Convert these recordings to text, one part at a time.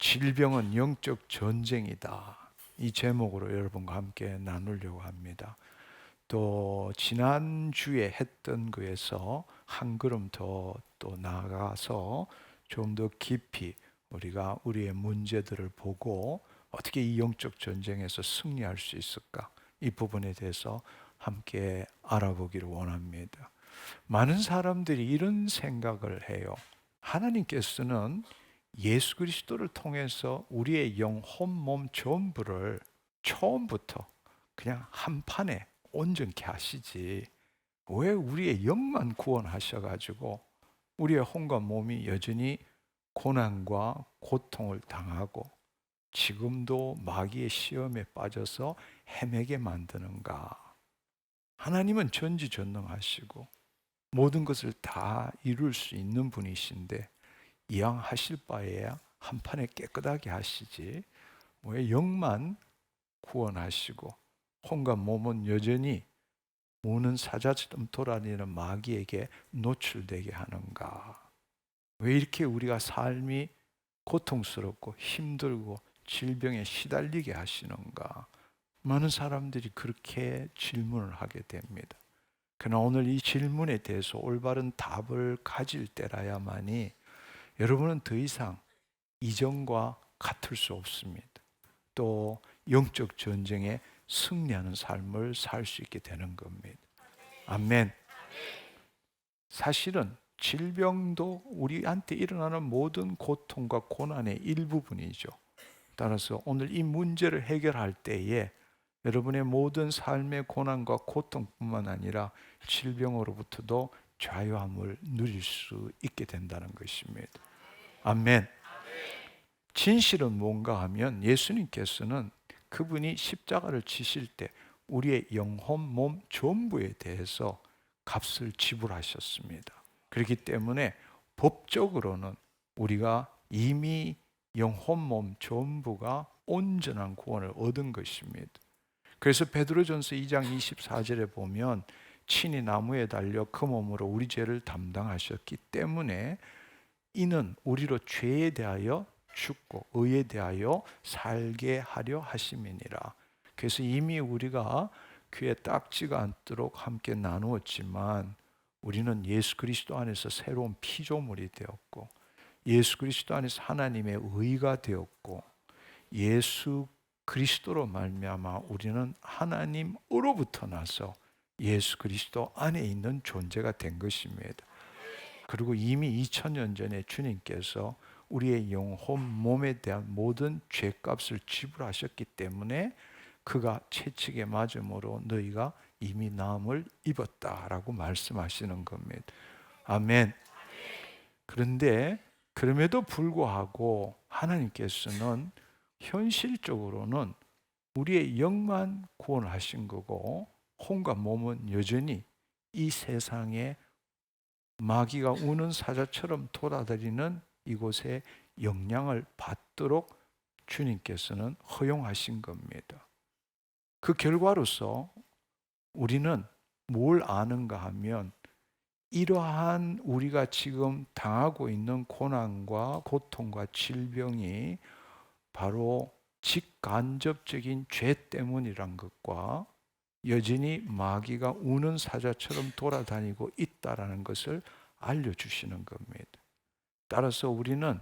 질병은 영적 전쟁이다. 이 제목으로 여러분과 함께 나누려고 합니다. 또 지난주에 했던 거에서 한 걸음 더 또 나아가서 좀 더 깊이 우리가 우리의 문제들을 보고 어떻게 이 영적 전쟁에서 승리할 수 있을까? 이 부분에 대해서 함께 알아보기를 원합니다. 많은 사람들이 이런 생각을 해요. 하나님께서는 예수 그리스도를 통해서 우리의 영혼, 몸 전부를 처음부터 그냥 한 판에 온전케 하시지, 왜 우리의 영만 구원하셔가지고 우리의 혼과 몸이 여전히 고난과 고통을 당하고 지금도 마귀의 시험에 빠져서 헤매게 만드는가? 하나님은 전지전능하시고 모든 것을 다 이룰 수 있는 분이신데 이왕 하실 바에야 한 판에 깨끗하게 하시지, 왜 영만 구원하시고 혼과 몸은 여전히 우는 사자처럼 돌아다니는 마귀에게 노출되게 하는가? 왜 이렇게 우리가 삶이 고통스럽고 힘들고 질병에 시달리게 하시는가? 많은 사람들이 그렇게 질문을 하게 됩니다. 그러나 오늘 이 질문에 대해서 올바른 답을 가질 때라야만이 여러분은 더 이상 이전과 같을 수 없습니다. 또 영적 전쟁에 승리하는 삶을 살 수 있게 되는 겁니다. 아멘. 사실은 질병도 우리한테 일어나는 모든 고통과 고난의 일부분이죠. 따라서 오늘 이 문제를 해결할 때에 여러분의 모든 삶의 고난과 고통뿐만 아니라 질병으로부터도 자유함을 누릴 수 있게 된다는 것입니다. 아멘. 진실은 뭔가 하면 예수님께서는 그분이 십자가를 지실 때 우리의 영혼, 몸 전부에 대해서 값을 지불하셨습니다. 그렇기 때문에 법적으로는 우리가 이미 영혼, 몸 전부가 온전한 구원을 얻은 것입니다. 그래서 베드로전서 2장 24절에 보면 친히 나무에 달려 그 몸으로 우리 죄를 담당하셨기 때문에 이는 우리로 죄에 대하여 죽고 의에 대하여 살게 하려 하심이니라. 그래서 이미 우리가 귀에 딱지가 않도록 함께 나누었지만 우리는 예수 그리스도 안에서 새로운 피조물이 되었고 예수 그리스도 안에서 하나님의 의가 되었고 예수 그리스도로 말미암아 우리는 하나님으로부터 나서 예수 그리스도 안에 있는 존재가 된 것입니다. 그리고 이미 2000년 전에 주님께서 우리의 영혼, 몸에 대한 모든 죄값을 지불하셨기 때문에 그가 채찍에 맞음으로 너희가 이미 나음을 입었다라고 말씀하시는 겁니다. 아멘. 그런데 그럼에도 불구하고 하나님께서는 현실적으로는 우리의 영만 구원하신 거고 혼과 몸은 여전히 이 세상에 마귀가 우는 사자처럼 돌아다니는 이곳에 영향을 받도록 주님께서는 허용하신 겁니다. 그 결과로서 우리는 뭘 아는가 하면 이러한 우리가 지금 당하고 있는 고난과 고통과 질병이 바로 직간접적인 죄 때문이란 것과 여전히 마귀가 우는 사자처럼 돌아다니고 있다라는 것을 알려주시는 겁니다. 따라서 우리는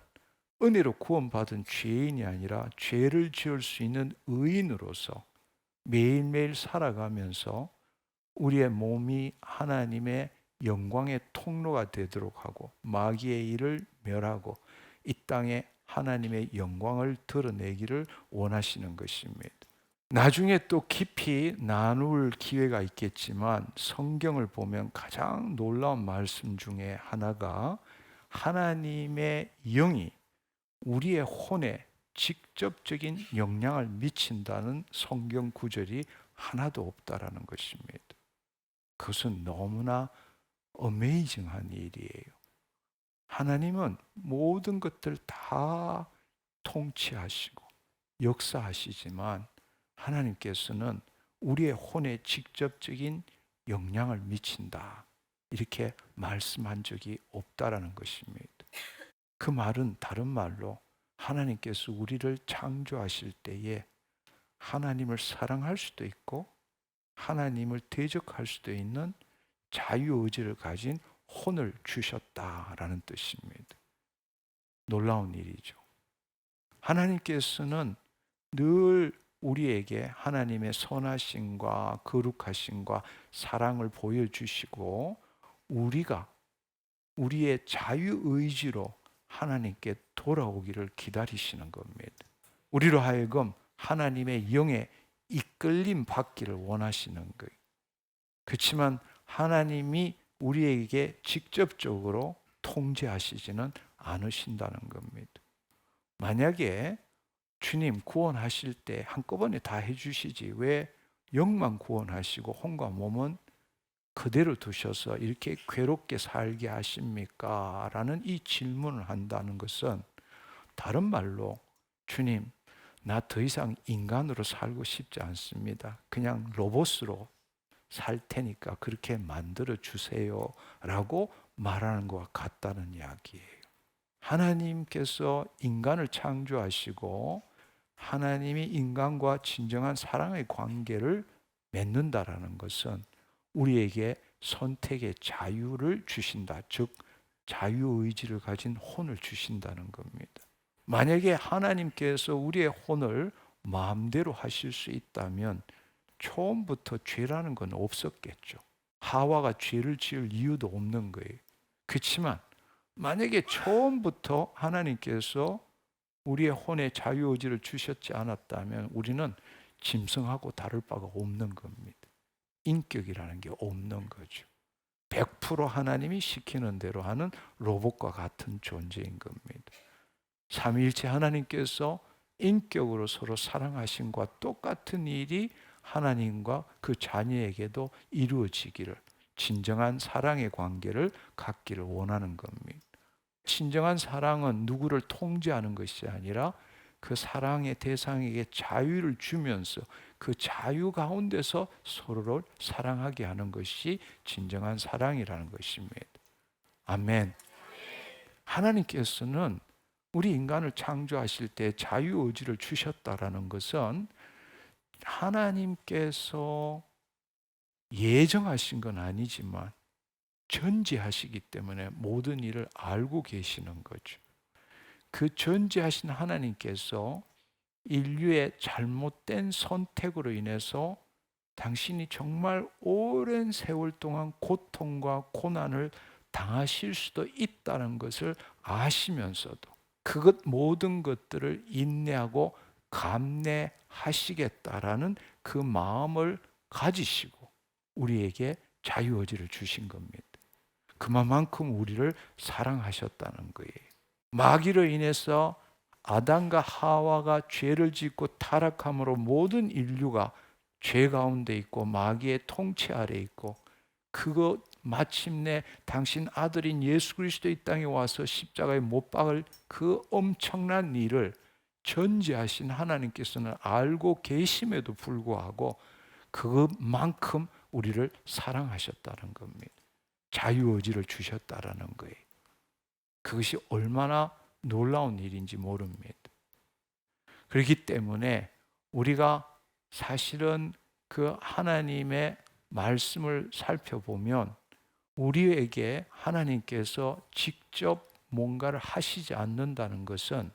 은혜로 구원받은 죄인이 아니라 죄를 지을 수 있는 의인으로서 매일매일 살아가면서 우리의 몸이 하나님의 영광의 통로가 되도록 하고 마귀의 일을 멸하고 이 땅에 하나님의 영광을 드러내기를 원하시는 것입니다. 나중에 또 깊이 나눌 기회가 있겠지만 성경을 보면 가장 놀라운 말씀 중에 하나가 하나님의 영이 우리의 혼에 직접적인 영향을 미친다는 성경 구절이 하나도 없다라는 것입니다. 그것은 너무나 어메이징한 일이에요. 하나님은 모든 것들 다 통치하시고 역사하시지만 하나님께서는 우리의 혼에 직접적인 영향을 미친다, 이렇게 말씀한 적이 없다라는 것입니다. 그 말은 다른 말로 하나님께서 우리를 창조하실 때에 하나님을 사랑할 수도 있고 하나님을 대적할 수도 있는 자유의지를 가진 혼을 주셨다라는 뜻입니다. 놀라운 일이죠. 하나님께서는 늘 우리에게 하나님의 선하심과 거룩하심과 사랑을 보여주시고 우리가 우리의 자유의지로 하나님께 돌아오기를 기다리시는 겁니다. 우리로 하여금 하나님의 영에 이끌림 받기를 원하시는 거예요. 그렇지만 하나님이 우리에게 직접적으로 통제하시지는 않으신다는 겁니다. 만약에 주님 구원하실 때 한꺼번에 다 해주시지 왜 영만 구원하시고 혼과 몸은 그대로 두셔서 이렇게 괴롭게 살게 하십니까? 라는 이 질문을 한다는 것은 다른 말로 주님 나 더 이상 인간으로 살고 싶지 않습니다. 그냥 로봇으로 살 테니까 그렇게 만들어 주세요 라고 말하는 것과 같다는 이야기예요. 하나님께서 인간을 창조하시고 하나님이 인간과 진정한 사랑의 관계를 맺는다라는 것은 우리에게 선택의 자유를 주신다. 즉 자유의지를 가진 혼을 주신다는 겁니다. 만약에 하나님께서 우리의 혼을 마음대로 하실 수 있다면 처음부터 죄라는 건 없었겠죠. 하와가 죄를 지을 이유도 없는 거예요. 그렇지만 만약에 처음부터 하나님께서 우리의 혼에 자유의지를 주셨지 않았다면 우리는 짐승하고 다를 바가 없는 겁니다. 인격이라는 게 없는 거죠. 100% 하나님이 시키는 대로 하는 로봇과 같은 존재인 겁니다. 삼위일체 하나님께서 인격으로 서로 사랑하심과 똑같은 일이 하나님과 그 자녀에게도 이루어지기를 진정한 사랑의 관계를 갖기를 원하는 겁니다. 진정한 사랑은 누구를 통제하는 것이 아니라 그 사랑의 대상에게 자유를 주면서 그 자유 가운데서 서로를 사랑하게 하는 것이 진정한 사랑이라는 것입니다. 아멘. 하나님께서는 우리 인간을 창조하실 때 자유의지를 주셨다라는 것은 하나님께서 예정하신 건 아니지만 전지하시기 때문에 모든 일을 알고 계시는 거죠. 그 전지하신 하나님께서 인류의 잘못된 선택으로 인해서 당신이 정말 오랜 세월 동안 고통과 고난을 당하실 수도 있다는 것을 아시면서도 그것 모든 것들을 인내하고 감내하시겠다라는 그 마음을 가지시고 우리에게 자유의지를 주신 겁니다. 그만큼 우리를 사랑하셨다는 거예요. 마귀로 인해서 아담과 하와가 죄를 짓고 타락함으로 모든 인류가 죄 가운데 있고 마귀의 통치 아래 있고 그것 마침내 당신 아들인 예수 그리스도 이 땅에 와서 십자가에 못 박을 그 엄청난 일을 전지하신 하나님께서는 알고 계심에도 불구하고 그것만큼 우리를 사랑하셨다는 겁니다. 자유의지를 주셨다라는 거예요. 그것이 얼마나 놀라운 일인지 모릅니다. 그렇기 때문에 우리가 사실은 그 하나님의 말씀을 살펴보면 우리에게 하나님께서 직접 뭔가를 하시지 않는다는 것은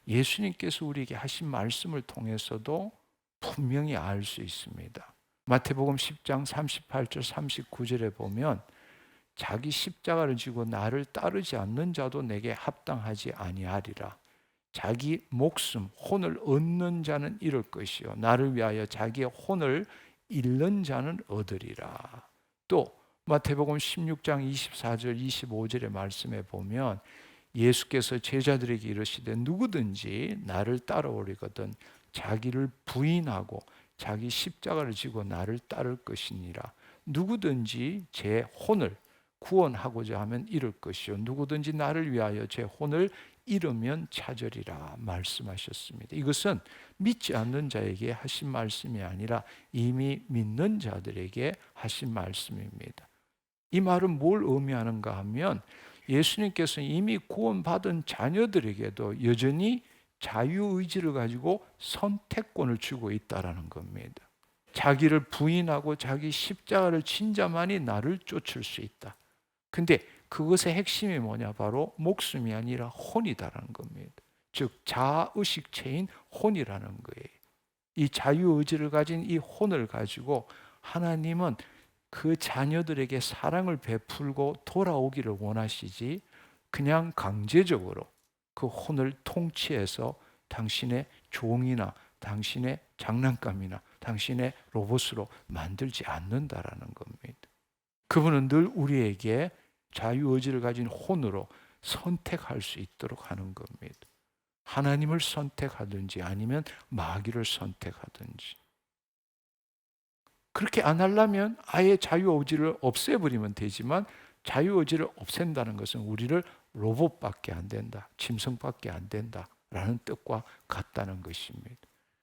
예수님께서 우리에게 하신 말씀을 통해서도 분명히 알 수 있습니다. 마태복음 10장 38절 39절에 보면 자기 십자가를 지고 나를 따르지 않는 자도 내게 합당하지 아니하리라. 자기 목숨, 혼을 얻는 자는 잃을 것이요 나를 위하여 자기의 혼을 잃는 자는 얻으리라. 또 마태복음 16장 24절 25절의 말씀에 보면 예수께서 제자들에게 이르시되 누구든지 나를 따라오려거든 자기를 부인하고 자기 십자가를 지고 나를 따를 것이니라. 누구든지 제 혼을 구원하고자 하면 잃을 것이요 누구든지 나를 위하여 제 혼을 잃으면 찾으리라 말씀하셨습니다. 이것은 믿지 않는 자에게 하신 말씀이 아니라 이미 믿는 자들에게 하신 말씀입니다. 이 말은 뭘 의미하는가 하면 예수님께서 이미 구원받은 자녀들에게도 여전히 자유의지를 가지고 선택권을 주고 있다라는 겁니다. 자기를 부인하고 자기 십자가를 진 자만이 나를 쫓을 수 있다. 근데 그것의 핵심이 뭐냐? 바로 목숨이 아니라 혼이다라는 겁니다. 즉 자의식체인 혼이라는 거예요. 이 자유의지를 가진 이 혼을 가지고 하나님은 그 자녀들에게 사랑을 베풀고 돌아오기를 원하시지, 그냥 강제적으로 그 혼을 통치해서 당신의 종이나 당신의 장난감이나 당신의 로봇으로 만들지 않는다라는 겁니다. 그분은 늘 우리에게 자유의지를 가진 혼으로 선택할 수 있도록 하는 겁니다. 하나님을 선택하든지 아니면 마귀를 선택하든지. 그렇게 안 하려면 아예 자유의지를 없애버리면 되지만, 자유의지를 없앤다는 것은 우리를 로봇밖에 안 된다, 짐승밖에 안 된다라는 뜻과 같다는 것입니다.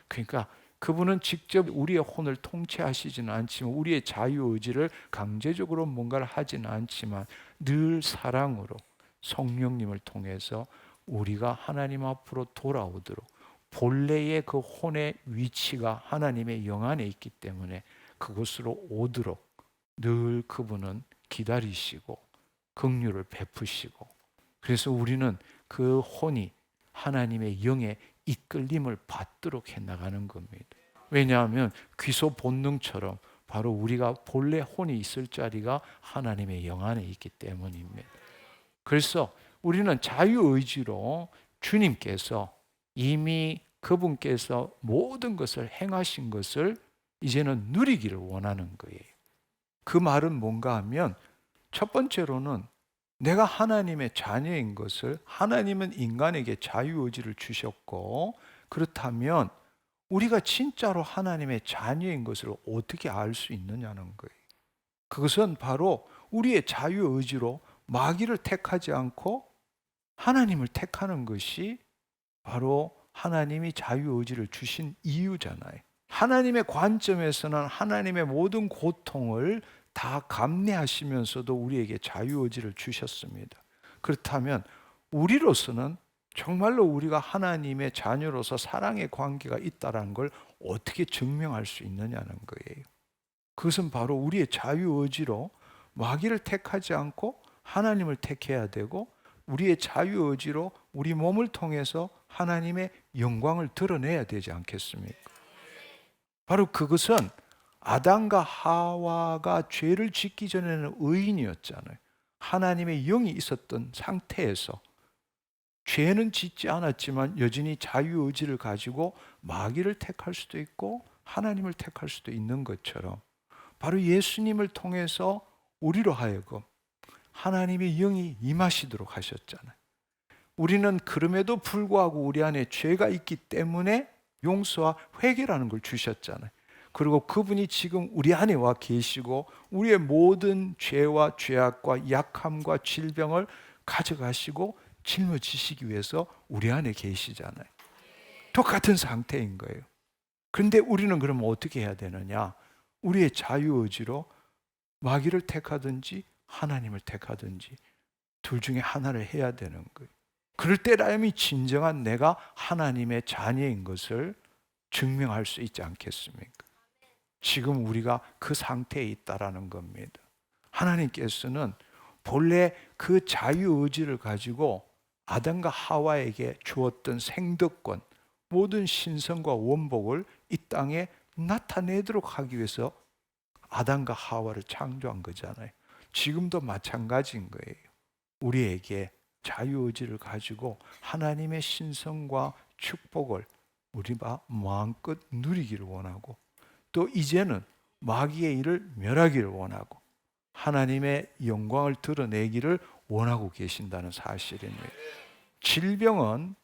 그러니까 그분은 직접 우리의 혼을 통치하시지는 않지만, 우리의 자유의지를 강제적으로 뭔가를 하지는 않지만 늘 사랑으로 성령님을 통해서 우리가 하나님 앞으로 돌아오도록, 본래의 그 혼의 위치가 하나님의 영 안에 있기 때문에 그곳으로 오도록 늘 그분은 기다리시고 긍휼을 베푸시고, 그래서 우리는 그 혼이 하나님의 영의 이끌림을 받도록 해나가는 겁니다. 왜냐하면 귀소 본능처럼 바로 우리가 본래 혼이 있을 자리가 하나님의 영 안에 있기 때문입니다. 그래서 우리는 자유의지로 주님께서 이미 그분께서 모든 것을 행하신 것을 이제는 누리기를 원하는 거예요. 그 말은 뭔가 하면, 첫 번째로는 내가 하나님의 자녀인 것을, 하나님은 인간에게 자유의지를 주셨고, 그렇다면 우리가 진짜로 하나님의 자녀인 것을 어떻게 알 수 있느냐는 거예요. 그것은 바로 우리의 자유의지로 마귀를 택하지 않고 하나님을 택하는 것이 바로 하나님이 자유의지를 주신 이유잖아요. 하나님의 관점에서는 하나님의 모든 고통을 다 감내하시면서도 우리에게 자유의지를 주셨습니다. 그렇다면 우리로서는 정말로 우리가 하나님의 자녀로서 사랑의 관계가 있다는 걸 어떻게 증명할 수 있느냐는 거예요. 그것은 바로 우리의 자유의지로 마귀를 택하지 않고 하나님을 택해야 되고, 우리의 자유의지로 우리 몸을 통해서 하나님의 영광을 드러내야 되지 않겠습니까? 바로 그것은 아담과 하와가 죄를 짓기 전에는 의인이었잖아요. 하나님의 영이 있었던 상태에서 죄는 짓지 않았지만 여전히 자유의지를 가지고 마귀를 택할 수도 있고 하나님을 택할 수도 있는 것처럼, 바로 예수님을 통해서 우리로 하여금 하나님의 영이 임하시도록 하셨잖아요. 우리는 그럼에도 불구하고 우리 안에 죄가 있기 때문에 용서와 회개라는 걸 주셨잖아요. 그리고 그분이 지금 우리 안에 와 계시고 우리의 모든 죄와 죄악과 약함과 질병을 가져가시고 짊어지시기 위해서 우리 안에 계시잖아요. 똑같은 상태인 거예요. 그런데 우리는 그러면 어떻게 해야 되느냐? 우리의 자유의지로 마귀를 택하든지 하나님을 택하든지 둘 중에 하나를 해야 되는 거예요. 그럴 때라면 진정한 내가 하나님의 자녀인 것을 증명할 수 있지 않겠습니까? 지금 우리가 그 상태에 있다라는 겁니다. 하나님께서는 본래 그 자유의지를 가지고 아담과 하와에게 주었던 생덕권, 모든 신성과 원복을 이 땅에 나타내도록 하기 위해서 아담과 하와를 창조한 거잖아요. 지금도 마찬가지인 거예요. 우리에게 자유의지를 가지고 하나님의 신성과 축복을 우리가 마음껏 누리기를 원하고, 또 이제는 마귀의 일을 멸하기를 원하고 하나님의 영광을 드러내기를 원하고 계신다는 사실입니다. 질병은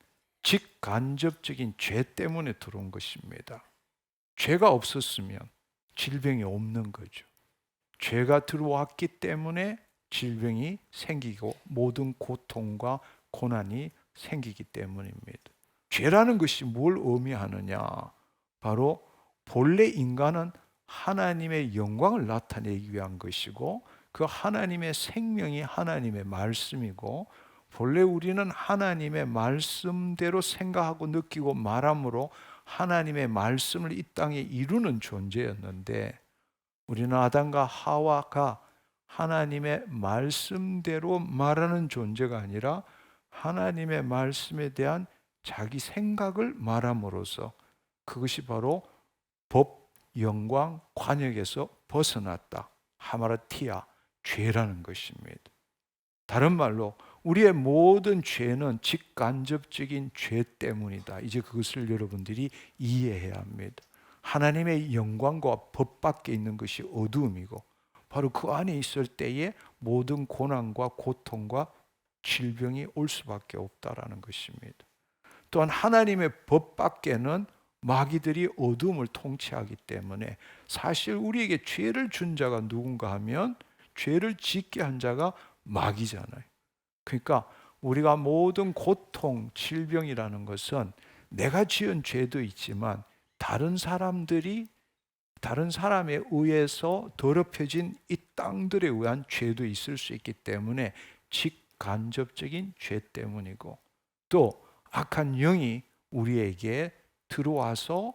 직간접적인 죄 때문에 들어온 것입니다. 죄가 없었으면 질병이 없는 거죠. 죄가 들어왔기 때문에 질병이 생기고 모든 고통과 고난이 생기기 때문입니다. 죄라는 것이 뭘 의미하느냐? 바로 본래 인간은 하나님의 영광을 나타내기 위한 것이고, 그 하나님의 생명이 하나님의 말씀이고, 본래 우리는 하나님의 말씀대로 생각하고 느끼고 말함으로 하나님의 말씀을 이 땅에 이루는 존재였는데, 우리는 아담과 하와가 하나님의 말씀대로 말하는 존재가 아니라 하나님의 말씀에 대한 자기 생각을 말함으로써 그것이 바로 법, 영광, 관역에서 벗어났다. 하마르티아, 죄라는 것입니다. 다른 말로 우리의 모든 죄는 직간접적인 죄 때문이다. 이제 그것을 여러분들이 이해해야 합니다. 하나님의 영광과 법 밖에 있는 것이 어두움이고, 바로 그 안에 있을 때에 모든 고난과 고통과 질병이 올 수밖에 없다라는 것입니다. 또한 하나님의 법 밖에는 마귀들이 어둠을 통치하기 때문에 사실 우리에게 죄를 준 자가 누군가 하면 죄를 짓게 한 자가 마귀잖아요. 그러니까 우리가 모든 고통, 질병이라는 것은 내가 지은 죄도 있지만 다른 사람들이 다른 사람에 의해서 더럽혀진 이 땅들에 의한 죄도 있을 수 있기 때문에 직간접적인 죄 때문이고, 또 악한 영이 우리에게 들어와서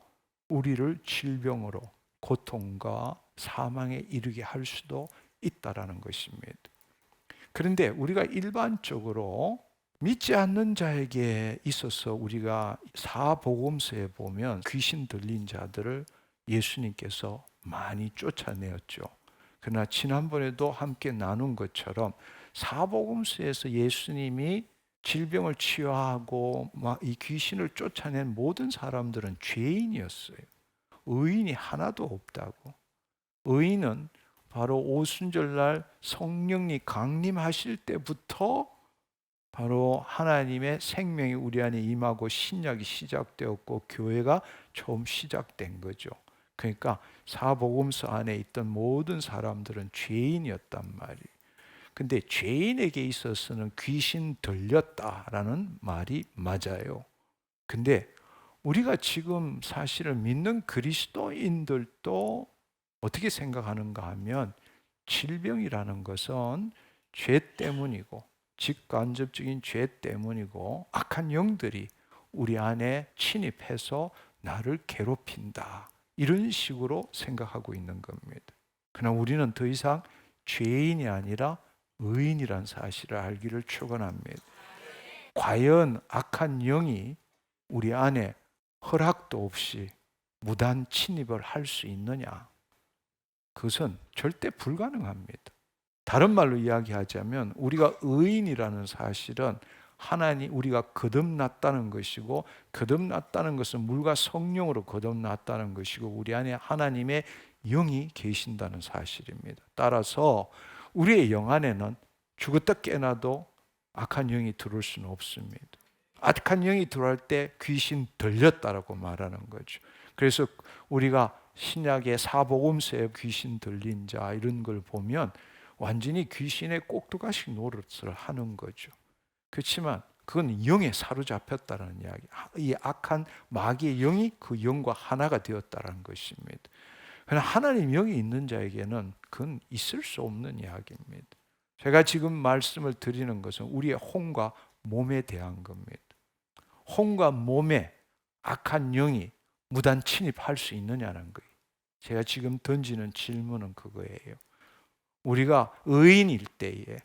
우리를 질병으로 고통과 사망에 이르게 할 수도 있다라는 것입니다. 그런데 우리가 일반적으로 믿지 않는 자에게 있어서 우리가 사복음서에 보면 귀신 들린 자들을 예수님께서 많이 쫓아내었죠. 그러나 지난번에도 함께 나눈 것처럼 사복음서에서 예수님이 질병을 치유하고 막 이 귀신을 쫓아낸 모든 사람들은 죄인이었어요. 의인이 하나도 없다고. 의인은 바로 오순절날 성령이 강림하실 때부터 바로 하나님의 생명이 우리 안에 임하고 신약이 시작되었고 교회가 처음 시작된 거죠. 그러니까 사복음서 안에 있던 모든 사람들은 죄인이었단 말이에요. 근데 죄인에게 있어서는 귀신 들렸다라는 말이 맞아요. 근데 우리가 지금 사실은 믿는 그리스도인들도 어떻게 생각하는가 하면 질병이라는 것은 죄 때문이고 직간접적인 죄 때문이고 악한 영들이 우리 안에 침입해서 나를 괴롭힌다, 이런 식으로 생각하고 있는 겁니다. 그러나 우리는 더 이상 죄인이 아니라 의인이란 사실을 알기를 축원합니다. 과연 악한 영이 우리 안에 허락도 없이 무단 침입을 할 수 있느냐? 그것은 절대 불가능합니다. 다른 말로 이야기하자면 우리가 의인이라는 사실은 하나님, 우리가 거듭났다는 것이고, 거듭났다는 것은 물과 성령으로 거듭났다는 것이고, 우리 안에 하나님의 영이 계신다는 사실입니다. 따라서 우리의 영 안에는 죽었다 깨나도 악한 영이 들어올 수는 없습니다. 악한 영이 들어올 때 귀신 들렸다라고 말하는 거죠. 그래서 우리가 신약의 사복음서에 귀신 들린 자 이런 걸 보면 완전히 귀신의 꼭두가시 노릇을 하는 거죠. 그렇지만 그건 영에 사로잡혔다는 이야기. 이 악한 마귀의 영이 그 영과 하나가 되었다는 것입니다. 그러나 하나님 영이 있는 자에게는 그건 있을 수 없는 이야기입니다. 제가 지금 말씀을 드리는 것은 우리의 혼과 몸에 대한 겁니다. 혼과 몸에 악한 영이 무단 침입할 수 있느냐는 거예요. 제가 지금 던지는 질문은 그거예요. 우리가 의인일 때에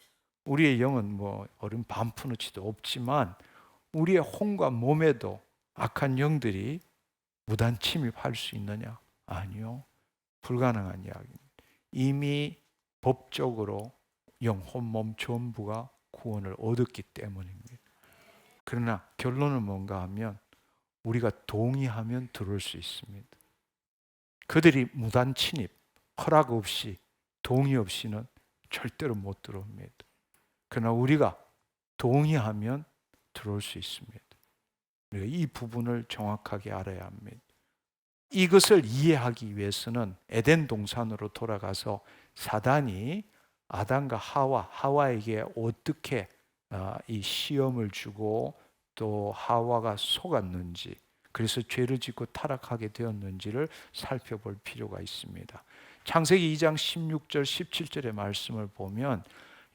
우리의 영은 뭐 어른 반푼어치도 없지만 우리의 혼과 몸에도 악한 영들이 무단 침입할 수 있느냐? 아니요. 불가능한 이야기입니다. 이미 법적으로 영, 혼, 몸 전부가 구원을 얻었기 때문입니다. 그러나 결론은 뭔가 하면 우리가 동의하면 들어올 수 있습니다. 그들이 무단 침입, 허락 없이, 동의 없이는 절대로 못 들어옵니다. 그러나 우리가 동의하면 들어올 수 있습니다. 우리가 이 부분을 정확하게 알아야 합니다. 이것을 이해하기 위해서는 에덴 동산으로 돌아가서 사단이 아담과 하와에게 어떻게 이 시험을 주고 또 하와가 속았는지, 그래서 죄를 짓고 타락하게 되었는지를 살펴볼 필요가 있습니다. 창세기 2장 16절 17절의 말씀을 보면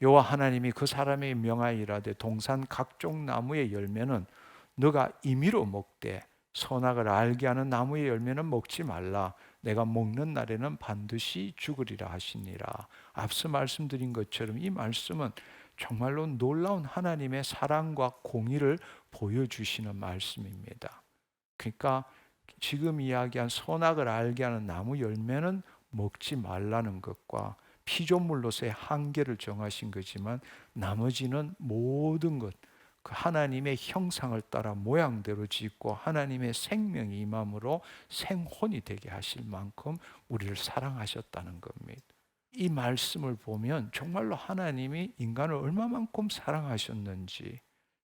여호와 하나님이 그 사람에게 명하이라되 동산 각종 나무의 열매는 너가 임의로 먹되 선악을 알게 하는 나무의 열매는 먹지 말라. 내가 먹는 날에는 반드시 죽으리라 하시니라. 앞서 말씀드린 것처럼 이 말씀은 정말로 놀라운 하나님의 사랑과 공의를 보여주시는 말씀입니다. 그러니까 지금 이야기한 선악을 알게 하는 나무 열매는 먹지 말라는 것과 피조물로서의 한계를 정하신 거지만 나머지는 모든 것, 그 하나님의 형상을 따라 모양대로 짓고 하나님의 생명이 임함으로 생혼이 되게 하실 만큼 우리를 사랑하셨다는 겁니다. 이 말씀을 보면 정말로 하나님이 인간을 얼마만큼 사랑하셨는지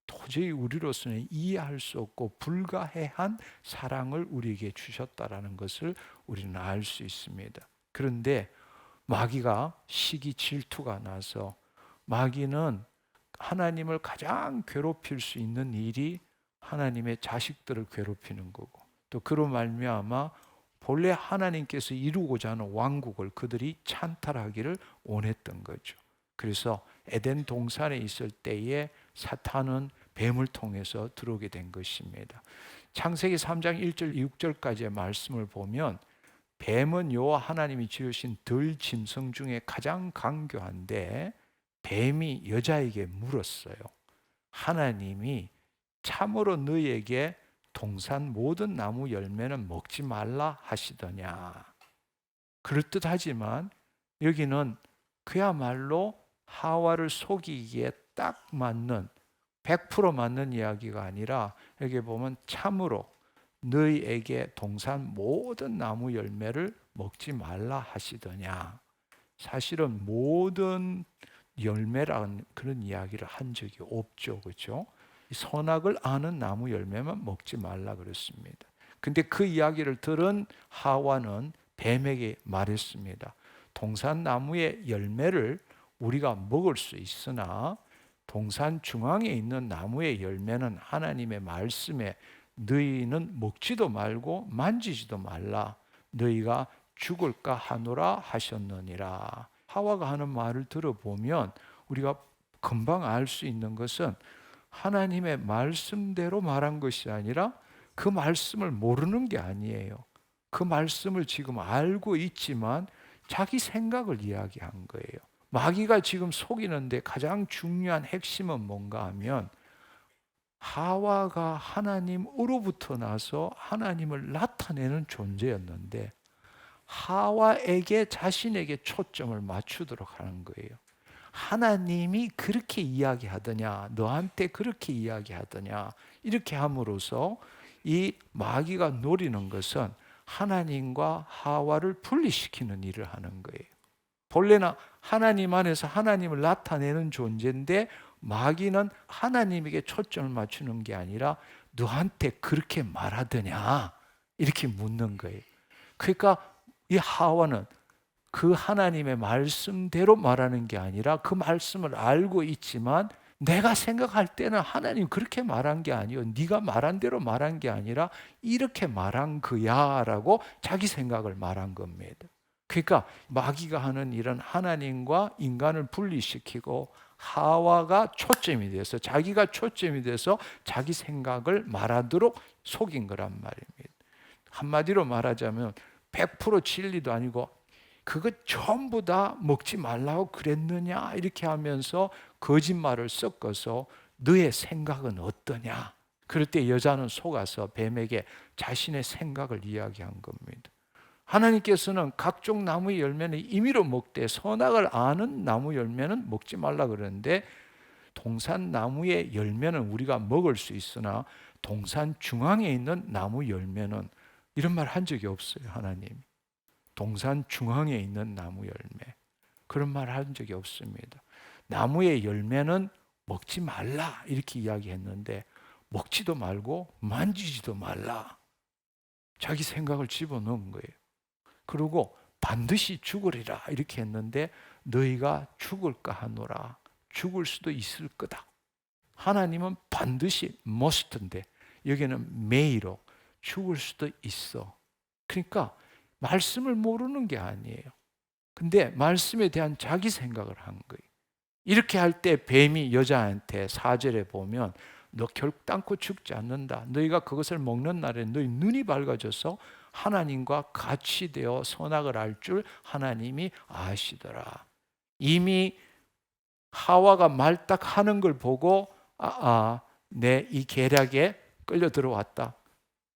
도저히 우리로서는 이해할 수 없고 불가해한 사랑을 우리에게 주셨다라는 것을 우리는 알 수 있습니다. 그런데 마귀가 시기 질투가 나서 마귀는 하나님을 가장 괴롭힐 수 있는 일이 하나님의 자식들을 괴롭히는 거고 또 그로 말미암아 본래 하나님께서 이루고자 하는 왕국을 그들이 찬탈하기를 원했던 거죠. 그래서 에덴 동산에 있을 때에 사탄은 뱀을 통해서 들어오게 된 것입니다. 창세기 3장 1절 6절까지의 말씀을 보면 뱀은 여호와 하나님이 지으신 들 짐승 중에 가장 강교한데 뱀이 여자에게 물었어요. 하나님이 참으로 너희에게 동산 모든 나무 열매는 먹지 말라 하시더냐. 그럴듯하지만 여기는 그야말로 하와를 속이기에 딱 맞는 100% 맞는 이야기가 아니라 여기 보면 참으로 너희에게 동산 모든 나무 열매를 먹지 말라 하시더냐. 사실은 모든 열매라는 그런 이야기를 한 적이 없죠. 그렇죠? 선악을 아는 나무 열매만 먹지 말라 그랬습니다. 근데 그 이야기를 들은 하와는 뱀에게 말했습니다. 동산 나무의 열매를 우리가 먹을 수 있으나 동산 중앙에 있는 나무의 열매는 하나님의 말씀에 너희는 먹지도 말고 만지지도 말라. 너희가 죽을까 하노라 하셨느니라. 하와가 하는 말을 들어보면 우리가 금방 알 수 있는 것은 하나님의 말씀대로 말한 것이 아니라 그 말씀을 모르는 게 아니에요. 그 말씀을 지금 알고 있지만 자기 생각을 이야기한 거예요. 마귀가 지금 속이는데 가장 중요한 핵심은 뭔가 하면 하와가 하나님으로부터 나서 하나님을 나타내는 존재였는데 하와에게 자신에게 초점을 맞추도록 하는 거예요. 하나님이 그렇게 이야기하더냐, 너한테 그렇게 이야기하더냐, 이렇게 함으로써 이 마귀가 노리는 것은 하나님과 하와를 분리시키는 일을 하는 거예요. 본래는 하나님 안에서 하나님을 나타내는 존재인데 마귀는 하나님에게 초점을 맞추는 게 아니라 너한테 그렇게 말하더냐 이렇게 묻는 거예요. 그러니까 이 하와는 그 하나님의 말씀대로 말하는 게 아니라 그 말씀을 알고 있지만 내가 생각할 때는 하나님 그렇게 말한 게 아니요, 네가 말한 대로 말한 게 아니라 이렇게 말한 거야라고 자기 생각을 말한 겁니다. 그러니까 마귀가 하는 일은 하나님과 인간을 분리시키고 하와가 초점이 돼서 자기가 초점이 돼서 자기 생각을 말하도록 속인 거란 말입니다. 한마디로 말하자면 100% 진리도 아니고 그거 전부 다 먹지 말라고 그랬느냐 이렇게 하면서 거짓말을 섞어서 너의 생각은 어떠냐. 그럴 때 여자는 속아서 뱀에게 자신의 생각을 이야기한 겁니다. 하나님께서는 각종 나무의 열매는 임의로 먹되 선악을 아는 나무 열매는 먹지 말라 그러는데 동산 나무의 열매는 우리가 먹을 수 있으나 동산 중앙에 있는 나무 열매는 이런 말 한 적이 없어요. 하나님 동산 중앙에 있는 나무 열매 그런 말 한 적이 없습니다. 나무의 열매는 먹지 말라 이렇게 이야기했는데 먹지도 말고 만지지도 말라 자기 생각을 집어넣은 거예요. 그리고 반드시 죽으리라 이렇게 했는데 너희가 죽을까 하노라. 죽을 수도 있을 거다. 하나님은 반드시 must인데 여기는 may로 죽을 수도 있어. 그러니까 말씀을 모르는 게 아니에요. 근데 말씀에 대한 자기 생각을 한 거예요. 이렇게 할 때 뱀이 여자한테 4절에 보면 너 결단코 죽지 않는다. 너희가 그것을 먹는 날에 너희 눈이 밝아져서 하나님과 같이 되어 선악을 알 줄 하나님이 아시더라. 이미 하와가 말딱하는 걸 보고 내 이 계략에 끌려 들어왔다.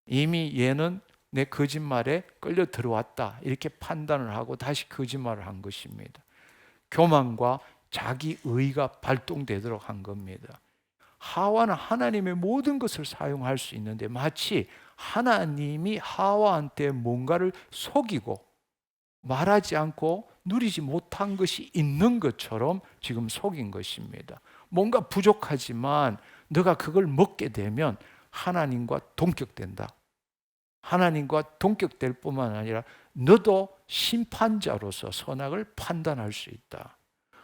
이미 얘는 내 거짓말에 끌려 들어왔다. 이렇게 판단을 하고 다시 거짓말을 한 것입니다. 교만과 자기 의가 발동되도록 한 겁니다. 하와는 하나님의 모든 것을 사용할 수 있는데 마치 하나님이 하와한테 뭔가를 속이고 말하지 않고 누리지 못한 것이 있는 것처럼 지금 속인 것입니다. 뭔가 부족하지만 너가 그걸 먹게 되면 하나님과 동격된다. 하나님과 동격될 뿐만 아니라 너도 심판자로서 선악을 판단할 수 있다.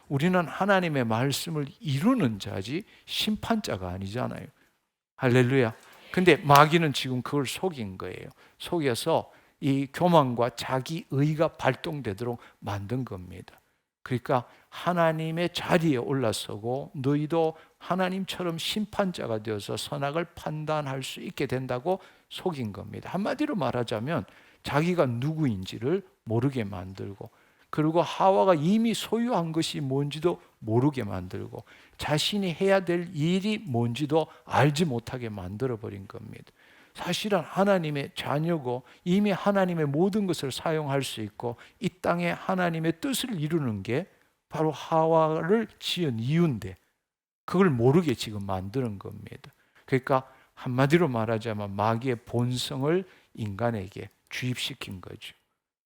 우리는 하나님의 말씀을 이루는 자지 심판자가 아니잖아요. 할렐루야. 근데 마귀는 지금 그걸 속인 거예요. 속여서 이 교만과 자기 의가 발동되도록 만든 겁니다. 그러니까 하나님의 자리에 올라서고 너희도 하나님처럼 심판자가 되어서 선악을 판단할 수 있게 된다고 속인 겁니다. 한마디로 말하자면 자기가 누구인지를 모르게 만들고, 그리고 하와가 이미 소유한 것이 뭔지도 모르게 만들고 자신이 해야 될 일이 뭔지도 알지 못하게 만들어버린 겁니다. 사실은 하나님의 자녀고 이미 하나님의 모든 것을 사용할 수 있고 이 땅에 하나님의 뜻을 이루는 게 바로 하와를 지은 이유인데 그걸 모르게 지금 만드는 겁니다. 그러니까 한마디로 말하자면 마귀의 본성을 인간에게 주입시킨 거죠.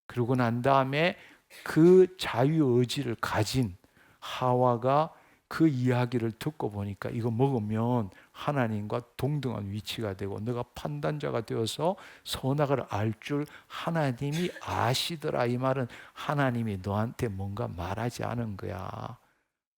그러고 난 다음에 그 자유의지를 가진 하와가 그 이야기를 듣고 보니까 이거 먹으면 하나님과 동등한 위치가 되고 너가 판단자가 되어서 선악을 알 줄 하나님이 아시더라. 이 말은 하나님이 너한테 뭔가 말하지 않은 거야.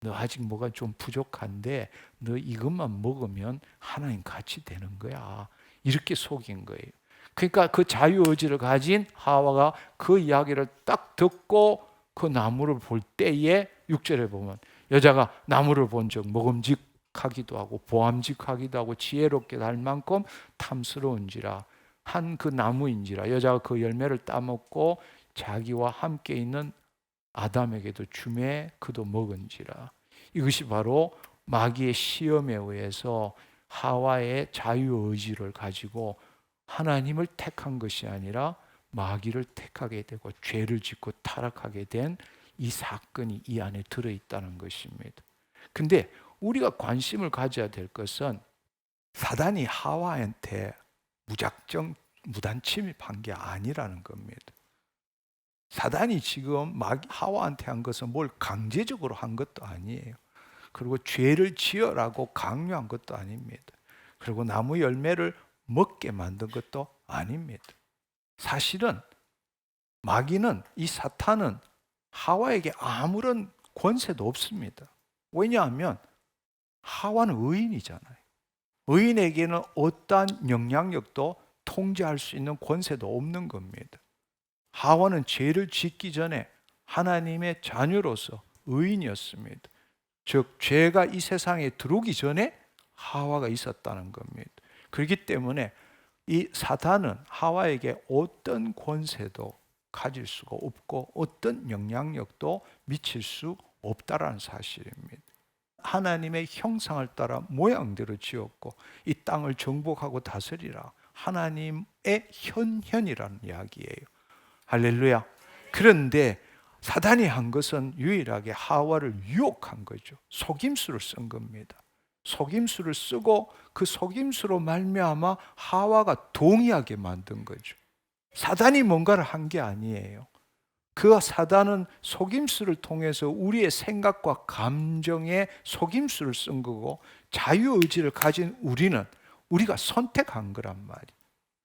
너 아직 뭐가 좀 부족한데 너 이것만 먹으면 하나님 같이 되는 거야. 이렇게 속인 거예요. 그러니까 그 자유의지를 가진 하와가 그 이야기를 딱 듣고 그 나무를 볼 때에 6절에 보면 여자가 나무를 본 적 먹음직하기도 하고 보암직하기도 하고 지혜롭게 할 만큼 탐스러운지라 한 그 나무인지라 여자가 그 열매를 따먹고 자기와 함께 있는 아담에게도 주매 그도 먹은지라. 이것이 바로 마귀의 시험에 의해서 하와의 자유의지를 가지고 하나님을 택한 것이 아니라 마귀를 택하게 되고 죄를 짓고 타락하게 된 이 사건이 이 안에 들어있다는 것입니다. 근데 우리가 관심을 가져야 될 것은 사단이 하와한테 무작정 무단 침입한 게 아니라는 겁니다. 사단이 지금 하와한테 한 것은 뭘 강제적으로 한 것도 아니에요. 그리고 죄를 지으라고 강요한 것도 아닙니다. 그리고 나무 열매를 먹게 만든 것도 아닙니다. 사실은 마귀는 이 사탄은 하와에게 아무런 권세도 없습니다. 왜냐하면 하와는 의인이잖아요. 의인에게는 어떠한 영향력도 통제할 수 있는 권세도 없는 겁니다. 하와는 죄를 짓기 전에 하나님의 자녀로서 의인이었습니다. 즉 죄가 이 세상에 들어오기 전에 하와가 있었다는 겁니다. 그렇기 때문에 이 사단은 하와에게 어떤 권세도 가질 수가 없고 어떤 영향력도 미칠 수 없다라는 사실입니다. 하나님의 형상을 따라 모양대로 지었고 이 땅을 정복하고 다스리라. 하나님의 현현이라는 이야기예요. 할렐루야. 그런데 사단이 한 것은 유일하게 하와를 유혹한 거죠. 속임수를 쓴 겁니다. 속임수를 쓰고 그 속임수로 말미암아 하와가 동의하게 만든 거죠. 사단이 뭔가를 한 게 아니에요. 그 사단은 속임수를 통해서 우리의 생각과 감정에 속임수를 쓴 거고 자유의지를 가진 우리가 선택한 거란 말이에요.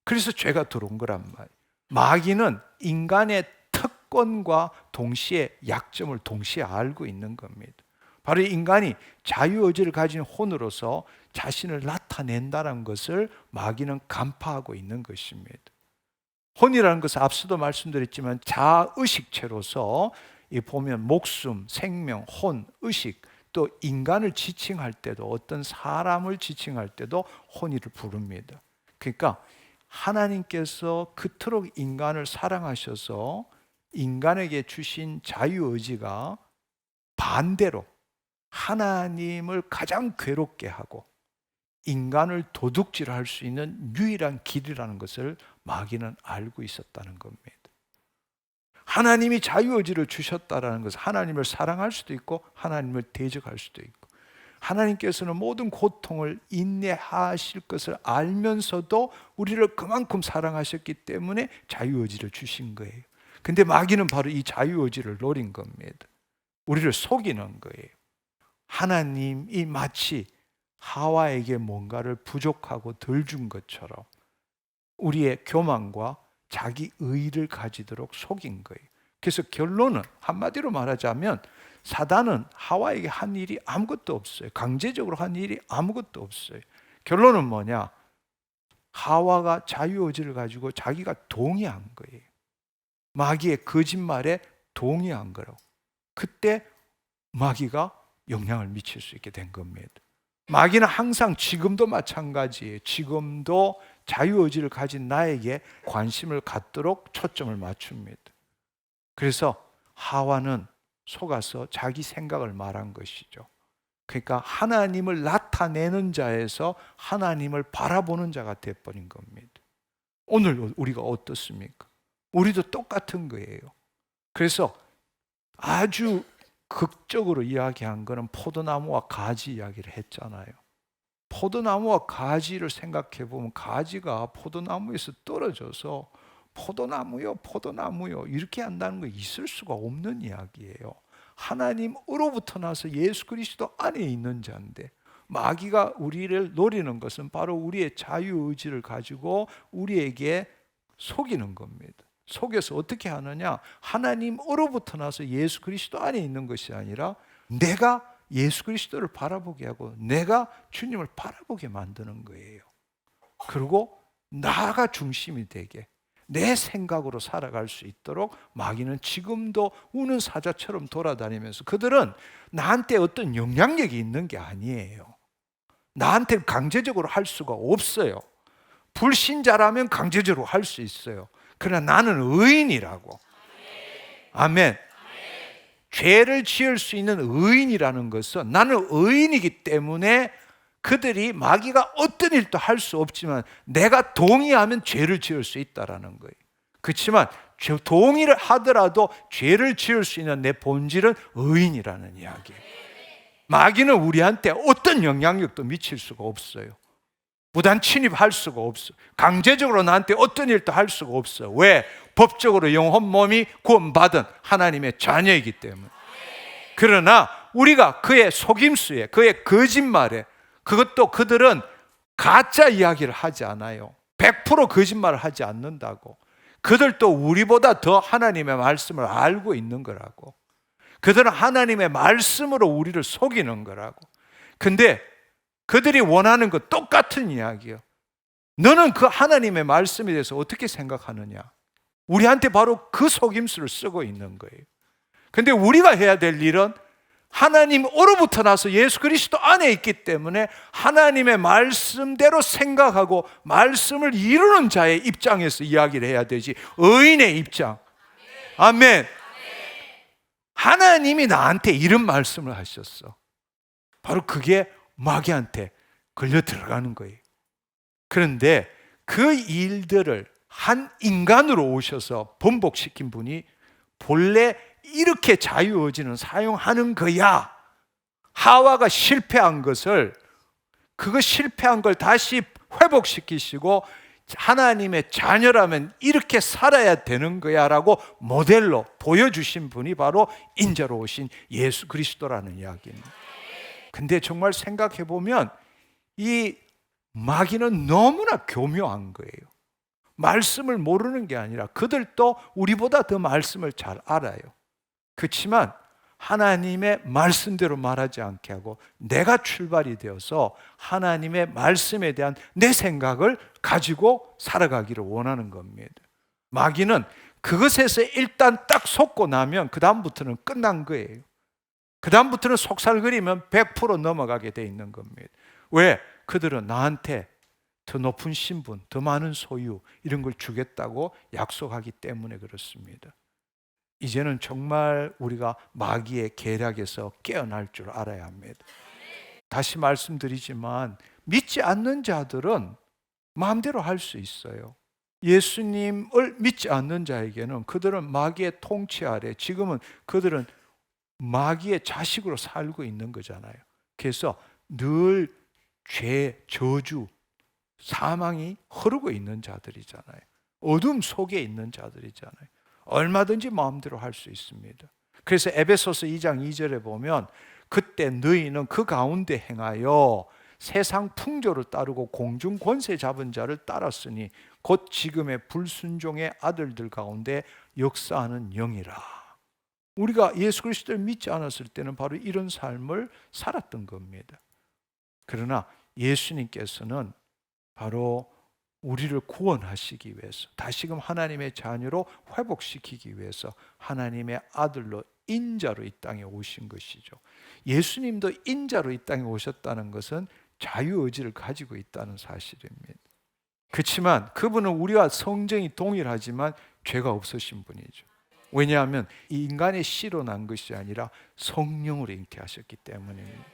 그래서 죄가 들어온 거란 말이에요. 마귀는 인간의 특권과 동시에 약점을 동시에 알고 있는 겁니다. 바로 인간이 자유의지를 가진 혼으로서 자신을 나타낸다는 것을 마귀는 간파하고 있는 것입니다. 혼이라는 것은 앞서도 말씀드렸지만 자의식체로서 보면 목숨, 생명, 혼, 의식 또 인간을 지칭할 때도, 어떤 사람을 지칭할 때도 혼이를 부릅니다. 그러니까 하나님께서 그토록 인간을 사랑하셔서 인간에게 주신 자유의지가 반대로 하나님을 가장 괴롭게 하고 인간을 도둑질할 수 있는 유일한 길이라는 것을 마귀는 알고 있었다는 겁니다. 하나님이 자유의지를 주셨다는 것은 하나님을 사랑할 수도 있고 하나님을 대적할 수도 있고, 하나님께서는 모든 고통을 인내하실 것을 알면서도 우리를 그만큼 사랑하셨기 때문에 자유의지를 주신 거예요. 근데 마귀는 바로 이 자유의지를 노린 겁니다. 우리를 속이는 거예요. 하나님이 마치 하와에게 뭔가를 부족하고 덜 준 것처럼 우리의 교만과 자기 의의를 가지도록 속인 거예요. 그래서 결론은 한마디로 말하자면 사단은 하와에게 한 일이 아무것도 없어요. 강제적으로 한 일이 아무것도 없어요. 결론은 뭐냐? 하와가 자유의지를 가지고 자기가 동의한 거예요. 마귀의 거짓말에 동의한 거라고. 그때 마귀가 영향을 미칠 수 있게 된 겁니다. 마귀는 항상 지금도 마찬가지예요. 지금도 자유의지를 가진 나에게 관심을 갖도록 초점을 맞춥니다. 그래서 하와는 속아서 자기 생각을 말한 것이죠. 그러니까 하나님을 나타내는 자에서 하나님을 바라보는 자가 되어버린 겁니다. 오늘 우리가 어떻습니까? 우리도 똑같은 거예요. 그래서 아주 극적으로 이야기한 거는 포도나무와 가지 이야기를 했잖아요. 포도나무와 가지를 생각해 보면 가지가 포도나무에서 떨어져서 포도나무요, 포도나무요 이렇게 한다는 거 있을 수가 없는 이야기예요. 하나님으로부터 나서 예수 그리스도 안에 있는 자인데 마귀가 우리를 노리는 것은 바로 우리의 자유의지를 가지고 우리에게 속이는 겁니다. 속여서 어떻게 하느냐? 하나님으로부터 나서 예수 그리스도 안에 있는 것이 아니라 내가 예수 그리스도를 바라보게 하고 내가 주님을 바라보게 만드는 거예요. 그리고 나가 중심이 되게 내 생각으로 살아갈 수 있도록 마귀는 지금도 우는 사자처럼 돌아다니면서, 그들은 나한테 어떤 영향력이 있는 게 아니에요. 나한테 강제적으로 할 수가 없어요. 불신자라면 강제적으로 할 수 있어요. 그러나 나는 의인이라고. 아멘. 죄를 지을 수 있는 의인이라는 것은 나는 의인이기 때문에 그들이 마귀가 어떤 일도 할 수 없지만 내가 동의하면 죄를 지을 수 있다라는 거예요. 그렇지만 동의를 하더라도 죄를 지을 수 있는 내 본질은 의인이라는 이야기예요. 마귀는 우리한테 어떤 영향력도 미칠 수가 없어요. 무단 침입할 수가 없어. 강제적으로 나한테 어떤 일도 할 수가 없어. 왜? 법적으로 영혼 몸이 구원받은 하나님의 자녀이기 때문에. 그러나 우리가 그의 속임수에, 그의 거짓말에, 그것도 그들은 가짜 이야기를 하지 않아요. 100% 거짓말을 하지 않는다고. 그들도 우리보다 더 하나님의 말씀을 알고 있는 거라고. 그들은 하나님의 말씀으로 우리를 속이는 거라고. 근데 그들이 원하는 것 똑같은 이야기예요. 너는 그 하나님의 말씀에 대해서 어떻게 생각하느냐? 우리한테 바로 그 속임수를 쓰고 있는 거예요. 근데 우리가 해야 될 일은 하나님으로부터 나서 예수 그리스도 안에 있기 때문에 하나님의 말씀대로 생각하고 말씀을 이루는 자의 입장에서 이야기를 해야 되지, 의인의 입장. 아멘. 하나님이 나한테 이런 말씀을 하셨어. 바로 그게 마귀한테 걸려 들어가는 거예요. 그런데 그 일들을 한 인간으로 오셔서 번복시킨 분이 본래 이렇게 자유의지는 사용하는 거야. 하와가 실패한 것을, 그거 실패한 걸 다시 회복시키시고 하나님의 자녀라면 이렇게 살아야 되는 거야 라고 모델로 보여주신 분이 바로 인자로 오신 예수 그리스도라는 이야기입니다. 근데 정말 생각해 보면 이 마귀는 너무나 교묘한 거예요. 말씀을 모르는 게 아니라 그들도 우리보다 더 말씀을 잘 알아요. 그렇지만 하나님의 말씀대로 말하지 않게 하고 내가 출발이 되어서 하나님의 말씀에 대한 내 생각을 가지고 살아가기를 원하는 겁니다. 마귀는 그것에서 일단 딱 속고 나면 그 다음부터는 끝난 거예요. 그 다음부터는 속살거리면 100% 넘어가게 돼 있는 겁니다. 왜? 그들은 나한테 더 높은 신분, 더 많은 소유 이런 걸 주겠다고 약속하기 때문에 그렇습니다. 이제는 정말 우리가 마귀의 계략에서 깨어날 줄 알아야 합니다. 다시 말씀드리지만 믿지 않는 자들은 마음대로 할 수 있어요. 예수님을 믿지 않는 자에게는 그들은 마귀의 통치 아래, 지금은 그들은 마귀의 자식으로 살고 있는 거잖아요. 그래서 늘 죄, 저주, 사망이 흐르고 있는 자들이잖아요. 어둠 속에 있는 자들이잖아요. 얼마든지 마음대로 할 수 있습니다. 그래서 에베소서 2장 2절에 보면 그때 너희는 그 가운데 행하여 세상 풍조를 따르고 공중 권세 잡은 자를 따랐으니 곧 지금의 불순종의 아들들 가운데 역사하는 영이라. 우리가 예수 그리스도를 믿지 않았을 때는 바로 이런 삶을 살았던 겁니다. 그러나 예수님께서는 바로 우리를 구원하시기 위해서, 다시금 하나님의 자녀로 회복시키기 위해서 하나님의 아들로 인자로 이 땅에 오신 것이죠. 예수님도 인자로 이 땅에 오셨다는 것은 자유의지를 가지고 있다는 사실입니다. 그렇지만 그분은 우리와 성정이 동일하지만 죄가 없으신 분이죠. 왜냐하면 이 인간의 씨로 난 것이 아니라 성령으로 잉태하셨기 때문입니다.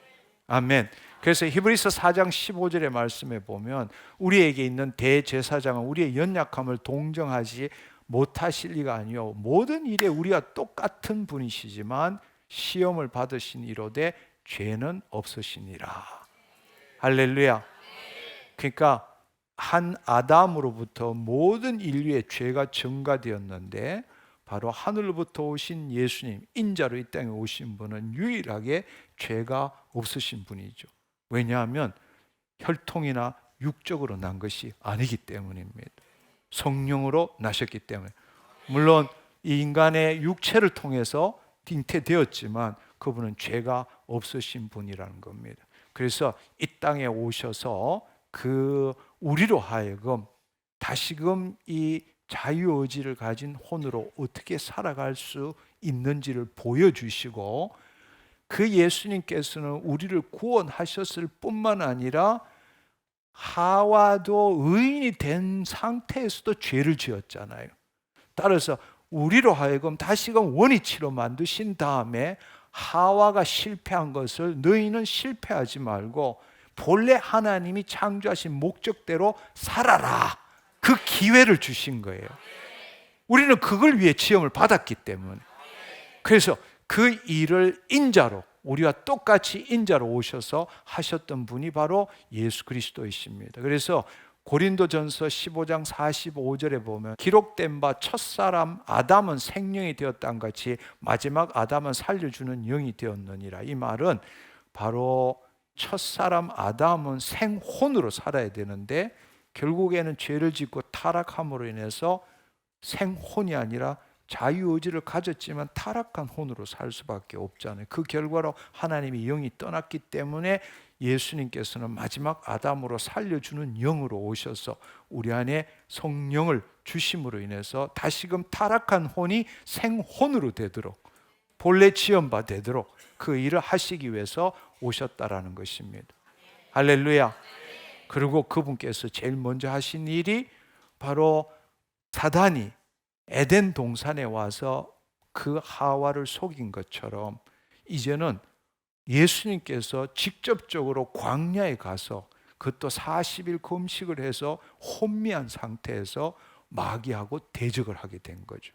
아멘. 그래서 히브리서 4장 15절의 말씀에 보면 우리에게 있는 대제사장은 우리의 연약함을 동정하지 못하실 리가 아니요 모든 일에 우리와 똑같은 분이시지만 시험을 받으신 이로되 죄는 없으시니라. 할렐루야. 그러니까 한 아담으로부터 모든 인류의 죄가 증가되었는데 바로 하늘로부터 오신 예수님, 인자로 이 땅에 오신 분은 유일하게 죄가 없으신 분이죠. 왜냐하면 혈통이나 육적으로 난 것이 아니기 때문입니다. 성령으로 나셨기 때문에. 물론 이 인간의 육체를 통해서 잉태되었지만 그분은 죄가 없으신 분이라는 겁니다. 그래서 이 땅에 오셔서 그 우리로 하여금 다시금 이 자유의지를 가진 혼으로 어떻게 살아갈 수 있는지를 보여주시고 그 예수님께서는 우리를 구원하셨을 뿐만 아니라 하와도 의인이 된 상태에서도 죄를 지었잖아요. 따라서 우리로 하여금 다시금 원위치로 만드신 다음에 하와가 실패한 것을 너희는 실패하지 말고 본래 하나님이 창조하신 목적대로 살아라. 그 기회를 주신 거예요. 우리는 그걸 위해 지음을 받았기 때문에. 그래서 그 일을 인자로 우리와 똑같이 인자로 오셔서 하셨던 분이 바로 예수 그리스도이십니다. 그래서 고린도전서 15장 45절에 보면 기록된 바 첫사람 아담은 생명이 되었다는 같이 마지막 아담은 살려주는 영이 되었느니라. 이 말은 바로 첫사람 아담은 생혼으로 살아야 되는데 결국에는 죄를 짓고 타락함으로 인해서 생혼이 아니라 자유의지를 가졌지만 타락한 혼으로 살 수밖에 없잖아요. 그 결과로 하나님의 영이 떠났기 때문에 예수님께서는 마지막 아담으로 살려주는 영으로 오셔서 우리 안에 성령을 주심으로 인해서 다시금 타락한 혼이 생혼으로 되도록 본래 지음바 되도록 그 일을 하시기 위해서 오셨다라는 것입니다. 할렐루야. 그리고 그분께서 제일 먼저 하신 일이 바로 사단이 에덴 동산에 와서 그 하와를 속인 것처럼 이제는 예수님께서 직접적으로 광야에 가서 그것도 40일 금식을 해서 혼미한 상태에서 마귀하고 대적을 하게 된 거죠.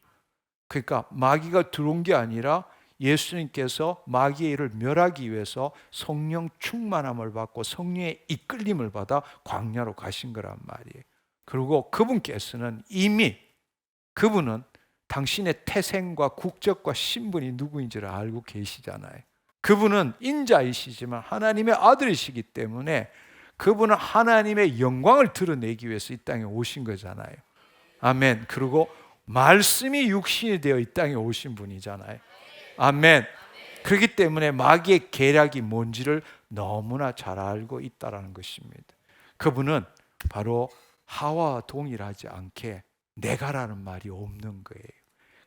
그러니까 마귀가 들어온 게 아니라 예수님께서 마귀의 일을 멸하기 위해서 성령 충만함을 받고 성령의 이끌림을 받아 광야로 가신 거란 말이에요. 그리고 그분께서는 이미 그분은 당신의 태생과 국적과 신분이 누구인지를 알고 계시잖아요. 그분은 인자이시지만 하나님의 아들이시기 때문에 그분은 하나님의 영광을 드러내기 위해서 이 땅에 오신 거잖아요. 아멘. 그리고 말씀이 육신이 되어 이 땅에 오신 분이잖아요. 아멘. 그렇기 때문에 마귀의 계략이 뭔지를 너무나 잘 알고 있다는 것입니다. 그분은 바로 하와와 동일하지 않게 내가라는 말이 없는 거예요.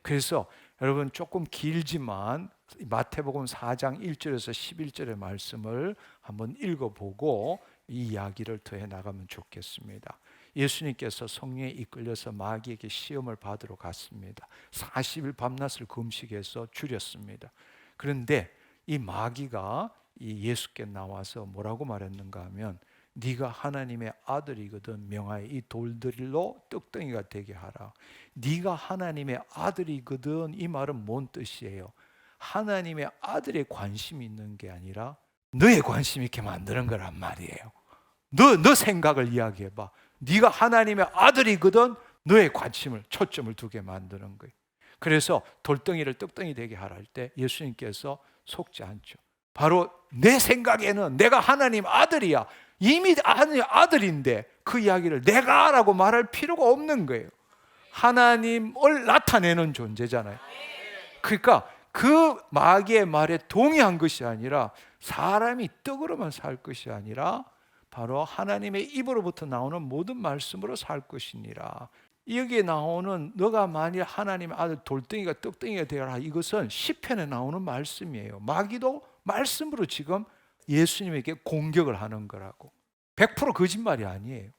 그래서 여러분 조금 길지만 마태복음 4장 1절에서 11절의 말씀을 한번 읽어보고 이 이야기를 더해 나가면 좋겠습니다. 예수님께서 성령에 이끌려서 마귀에게 시험을 받으러 갔습니다. 40일 밤낮을 금식해서 줄였습니다. 그런데 이 마귀가 이 예수께 나와서 뭐라고 말했는가 하면, 네가 하나님의 아들이거든 명하여 이 돌들로 떡덩이가 되게 하라. 네가 하나님의 아들이거든, 이 말은 뭔 뜻이에요? 하나님의 아들에 관심이 있는 게 아니라 너의 관심 있게 만드는 거란 말이에요. 너 생각을 이야기해봐. 네가 하나님의 아들이거든, 너의 관심을, 초점을 두게 만드는 거예요. 그래서 돌덩이를 떡덩이 되게 하라 할 때 예수님께서 속지 않죠. 바로 내 생각에는 내가 하나님 아들이야, 이미 하나님 아들인데 그 이야기를 내가 라고 말할 필요가 없는 거예요. 하나님을 나타내는 존재잖아요. 그러니까 그 마귀의 말에 동의한 것이 아니라, 사람이 떡으로만 살 것이 아니라 바로 하나님의 입으로부터 나오는 모든 말씀으로 살 것이니라. 여기에 나오는 너가 만일 하나님의 아들 돌덩이가 떡덩이가 되어라, 이것은 시편에 나오는 말씀이에요. 마귀도 말씀으로 지금 예수님에게 공격을 하는 거라고. 100% 거짓말이 아니에요.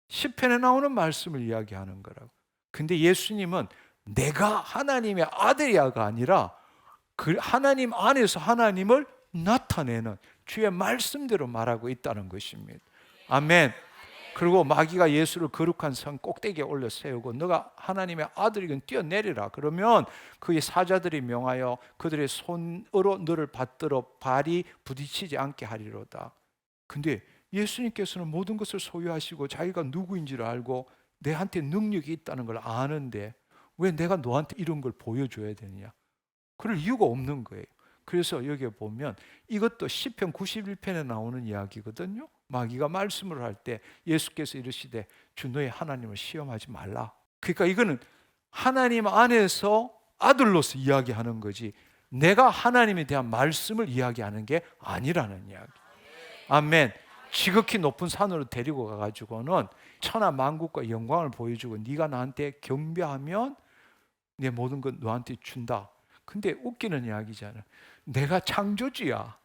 시편에 나오는 말씀을 이야기하는 거라고. 근데 예수님은 내가 하나님의 아들이야가 아니라 그 하나님 안에서 하나님을 나타내는 주의 말씀대로 말하고 있다는 것입니다. 아멘. 그리고 마귀가 예수를 거룩한 성 꼭대기에 올려 세우고 너가 하나님의 아들이건 뛰어내리라 그러면 그의 사자들이 명하여 그들의 손으로 너를 받들어 발이 부딪히지 않게 하리로다. 근데 예수님께서는 모든 것을 소유하시고 자기가 누구인지를 알고 내한테 능력이 있다는 걸 아는데 왜 내가 너한테 이런 걸 보여줘야 되느냐? 그럴 이유가 없는 거예요. 그래서 여기에 보면 이것도 시편 91편에 나오는 이야기거든요. 마귀가 말씀을 할 때 예수께서 이르시되 주 너의 하나님을 시험하지 말라. 그러니까 이거는 하나님 안에서 아들로서 이야기하는 거지 내가 하나님에 대한 말씀을 이야기하는 게 아니라는 이야기. 아멘. 지극히 높은 산으로 데리고 가가지고는 천하 만국과 영광을 보여주고 네가 나한테 경배하면 내 모든 것 너한테 준다. 근데 웃기는 이야기잖아. 내가 창조주야.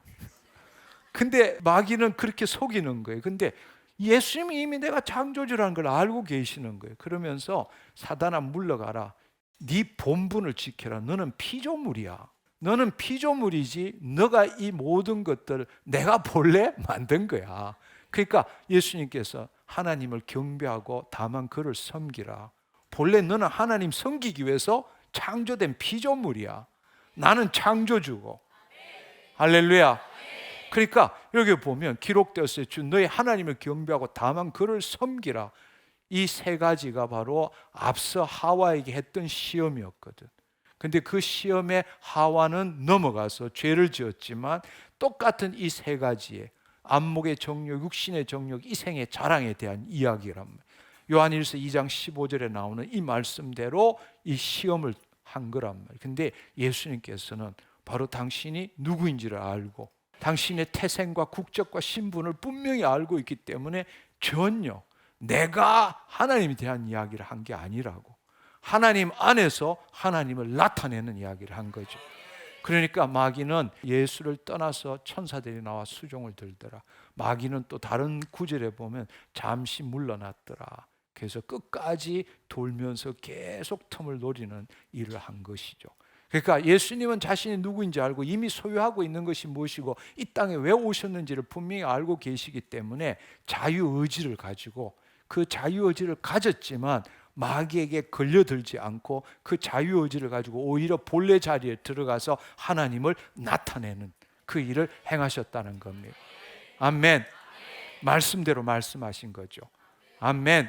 근데 마귀는 그렇게 속이는 거예요. 근데 예수님이 이미 내가 창조주라는 걸 알고 계시는 거예요. 그러면서 사단아 물러가라. 네 본분을 지켜라. 너는 피조물이야. 너는 피조물이지 너가 이 모든 것들을 내가 본래 만든 거야. 그러니까 예수님께서 하나님을 경배하고 다만 그를 섬기라. 본래 너는 하나님 섬기기 위해서 창조된 피조물이야. 나는 창조주고. 할렐루야. 그러니까 여기 보면 기록되었어요. 주 너희 하나님을 경배하고 다만 그를 섬기라. 이 세 가지가 바로 앞서 하와에게 했던 시험이었거든. 근데 그 시험에 하와는 넘어가서 죄를 지었지만 똑같은 이 세 가지의 안목의 정욕, 육신의 정욕, 이생의 자랑에 대한 이야기란 말이에요. 요한일서 2장 15절에 나오는 이 말씀대로 이 시험을 한 거란 말이에요. 근데 예수님께서는 바로 당신이 누구인지를 알고 당신의 태생과 국적과 신분을 분명히 알고 있기 때문에 전혀 내가 하나님에 대한 이야기를 한 게 아니라고, 하나님 안에서 하나님을 나타내는 이야기를 한 거죠. 그러니까 마귀는 예수를 떠나서 천사들이 나와 수종을 들더라. 마귀는 또 다른 구절에 보면 잠시 물러났더라. 그래서 끝까지 돌면서 계속 틈을 노리는 일을 한 것이죠. 그러니까 예수님은 자신이 누구인지 알고 이미 소유하고 있는 것이 무엇이고 이 땅에 왜 오셨는지를 분명히 알고 계시기 때문에 자유의지를 가지고 그 자유의지를 가졌지만 마귀에게 걸려들지 않고 그 자유의지를 가지고 오히려 본래 자리에 들어가서 하나님을 나타내는 그 일을 행하셨다는 겁니다. 아멘. 말씀대로 말씀하신 거죠. 아멘.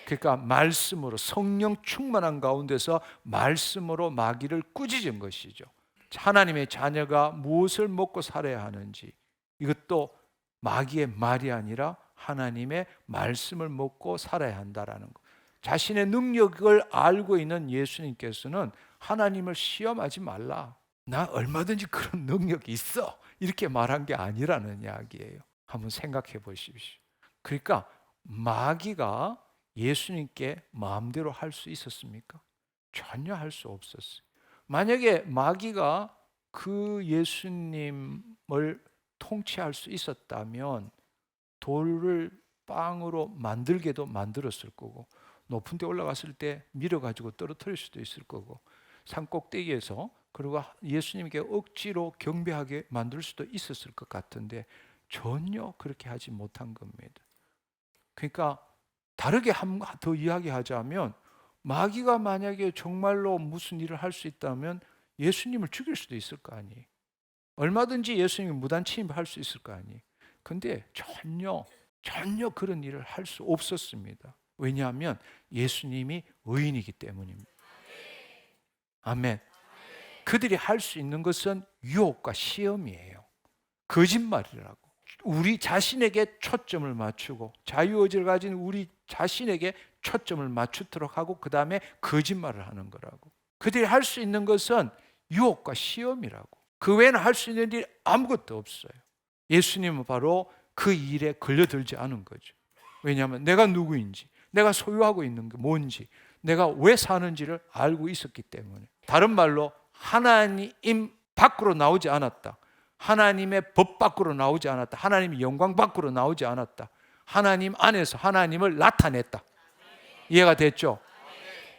그러니까 말씀으로 성령 충만한 가운데서 말씀으로 마귀를 꾸짖은 것이죠. 하나님의 자녀가 무엇을 먹고 살아야 하는지 이것도 마귀의 말이 아니라 하나님의 말씀을 먹고 살아야 한다라는 것. 자신의 능력을 알고 있는 예수님께서는 하나님을 시험하지 말라. 나 얼마든지 그런 능력이 있어. 이렇게 말한 게 아니라는 이야기예요. 한번 생각해 보십시오. 그러니까 마귀가 예수님께 마음대로 할 수 있었습니까? 전혀 할 수 없었어요. 만약에 마귀가 그 예수님을 통치할 수 있었다면 돌을 빵으로 만들게도 만들었을 거고, 높은 데 올라갔을 때 밀어가지고 떨어뜨릴 수도 있을 거고, 산 꼭대기에서 그리고 예수님께 억지로 경배하게 만들 수도 있었을 것 같은데 전혀 그렇게 하지 못한 겁니다. 그러니까 다르게 더 이야기하자면, 마귀가 만약에 정말로 무슨 일을 할 수 있다면 예수님을 죽일 수도 있을 거 아니에요. 얼마든지 예수님이 무단 침입할 수 있을 거 아니에요. 근데 전혀 그런 일을 할 수 없었습니다. 왜냐하면 예수님이 의인이기 때문입니다. 아멘. 그들이 할 수 있는 것은 유혹과 시험이에요. 거짓말이라고. 우리 자신에게 초점을 맞추고, 자유의지를 가진 우리 자신에게 초점을 맞추도록 하고, 그 다음에 거짓말을 하는 거라고. 그들이 할 수 있는 것은 유혹과 시험이라고. 그 외에는 할 수 있는 일이 아무것도 없어요. 예수님은 바로 그 일에 걸려들지 않은 거죠. 왜냐하면 내가 누구인지, 내가 소유하고 있는 게 뭔지, 내가 왜 사는지를 알고 있었기 때문에. 다른 말로 하나님 밖으로 나오지 않았다. 하나님의 법 밖으로 나오지 않았다. 하나님의 영광 밖으로 나오지 않았다. 하나님 안에서 하나님을 나타냈다. 이해가 됐죠?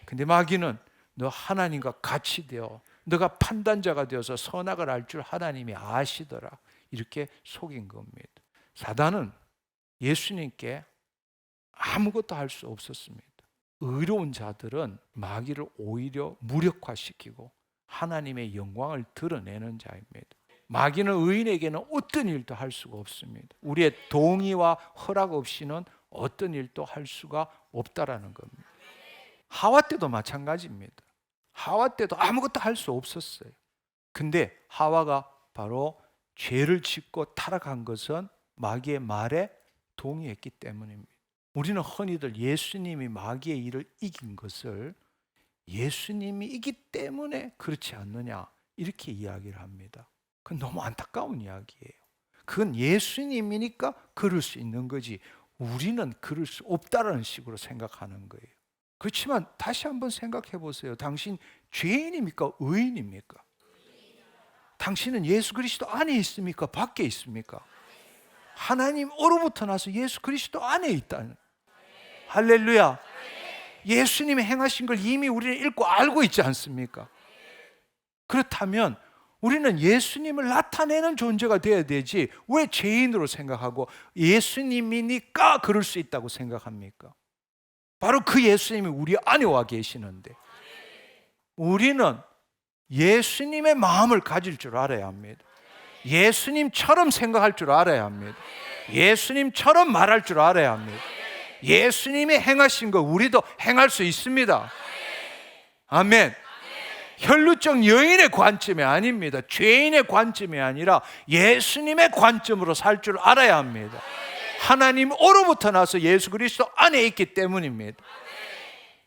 근데 마귀는 너 하나님과 같이 되어, 너가 판단자가 되어서 선악을 알 줄 하나님이 아시더라, 이렇게 속인 겁니다. 사단은 예수님께 아무것도 할 수 없었습니다. 의로운 자들은 마귀를 오히려 무력화시키고 하나님의 영광을 드러내는 자입니다. 마귀는 의인에게는 어떤 일도 할 수가 없습니다. 우리의 동의와 허락 없이는 어떤 일도 할 수가 없다라는 겁니다. 하와 때도 마찬가지입니다. 하와 때도 아무것도 할 수 없었어요. 근데 하와가 바로 죄를 짓고 타락한 것은 마귀의 말에 동의했기 때문입니다. 우리는 흔히들 예수님이 마귀의 일을 이긴 것을 예수님이 이기 때문에 그렇지 않느냐, 이렇게 이야기를 합니다. 그건 너무 안타까운 이야기예요. 그건 예수님이니까 그럴 수 있는 거지, 우리는 그럴 수 없다라는 식으로 생각하는 거예요. 그렇지만 다시 한번 생각해 보세요. 당신 죄인입니까? 의인입니까? 당신은 예수 그리스도 안에 있습니까? 밖에 있습니까? 하나님으로부터 나서 예수 그리스도 안에 있다는. 할렐루야. 예수님이 행하신 걸 이미 우리는 읽고 알고 있지 않습니까? 그렇다면 우리는 예수님을 나타내는 존재가 되어야 되지, 왜 죄인으로 생각하고 예수님이니까 그럴 수 있다고 생각합니까? 바로 그 예수님이 우리 안에 와 계시는데, 우리는 예수님의 마음을 가질 줄 알아야 합니다. 예수님처럼 생각할 줄 알아야 합니다. 예수님처럼 말할 줄 알아야 합니다. 예수님이 행하신 거 우리도 행할 수 있습니다. 아멘. 혈루증 여인의 관점이 아닙니다. 죄인의 관점이 아니라 예수님의 관점으로 살 줄 알아야 합니다. 하나님으로부터 나서 예수 그리스도 안에 있기 때문입니다.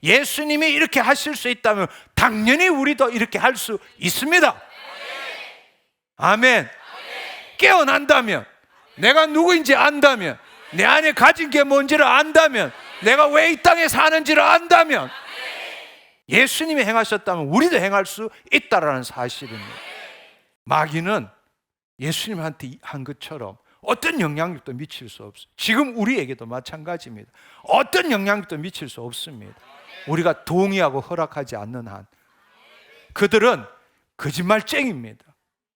예수님이 이렇게 하실 수 있다면 당연히 우리도 이렇게 할 수 있습니다. 아멘. 깨어난다면, 내가 누구인지 안다면, 내 안에 가진 게 뭔지를 안다면, 내가 왜 이 땅에 사는지를 안다면, 예수님이 행하셨다면 우리도 행할 수 있다라는 사실입니다. 마귀는 예수님한테 한 것처럼 어떤 영향력도 미칠 수 없어요. 지금 우리에게도 마찬가지입니다. 어떤 영향력도 미칠 수 없습니다. 우리가 동의하고 허락하지 않는 한. 그들은 거짓말쟁이입니다.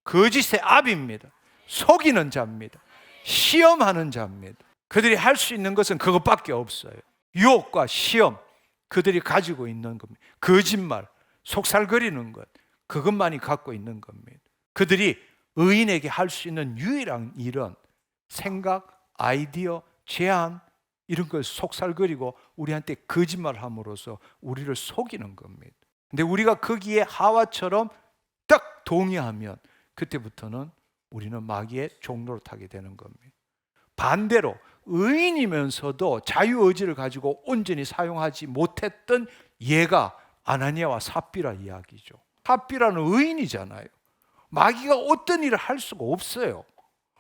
거짓의 압입니다. 속이는 자입니다. 시험하는 자입니다. 그들이 할 수 있는 것은 그것밖에 없어요. 유혹과 시험, 그들이 가지고 있는 겁니다. 거짓말, 속살거리는 것, 그것만이 갖고 있는 겁니다. 그들이 의인에게 할 수 있는 유일한 일은 생각, 아이디어, 제안, 이런 걸 속살거리고 우리한테 거짓말함으로써 우리를 속이는 겁니다. 근데 우리가 거기에 하와처럼 딱 동의하면 그때부터는 우리는 마귀의 종로로 타게 되는 겁니다. 반대로 의인이면서도 자유의지를 가지고 온전히 사용하지 못했던 예가 아나니아와 삽비라 이야기죠. 삽비라는 의인이잖아요. 마귀가 어떤 일을 할 수가 없어요.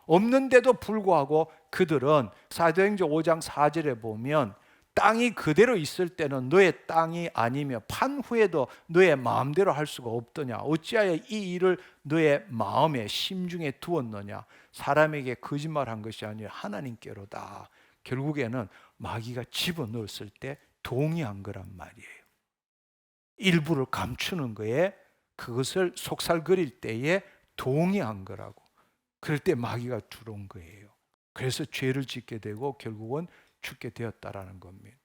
없는데도 불구하고 그들은 사도행전 5장 4절에 보면 땅이 그대로 있을 때는 너의 땅이 아니며 판 후에도 너의 마음대로 할 수가 없더냐. 어찌하여 이 일을 너의 마음에 심중에 두었느냐. 사람에게 거짓말한 것이 아니라 하나님께로다. 결국에는 마귀가 집어넣었을 때 동의한 거란 말이에요. 일부를 감추는 거에, 그것을 속살거릴 때에 동의한 거라고. 그럴 때 마귀가 들어온 거예요. 그래서 죄를 짓게 되고 결국은 죽게 되었다라는 겁니다.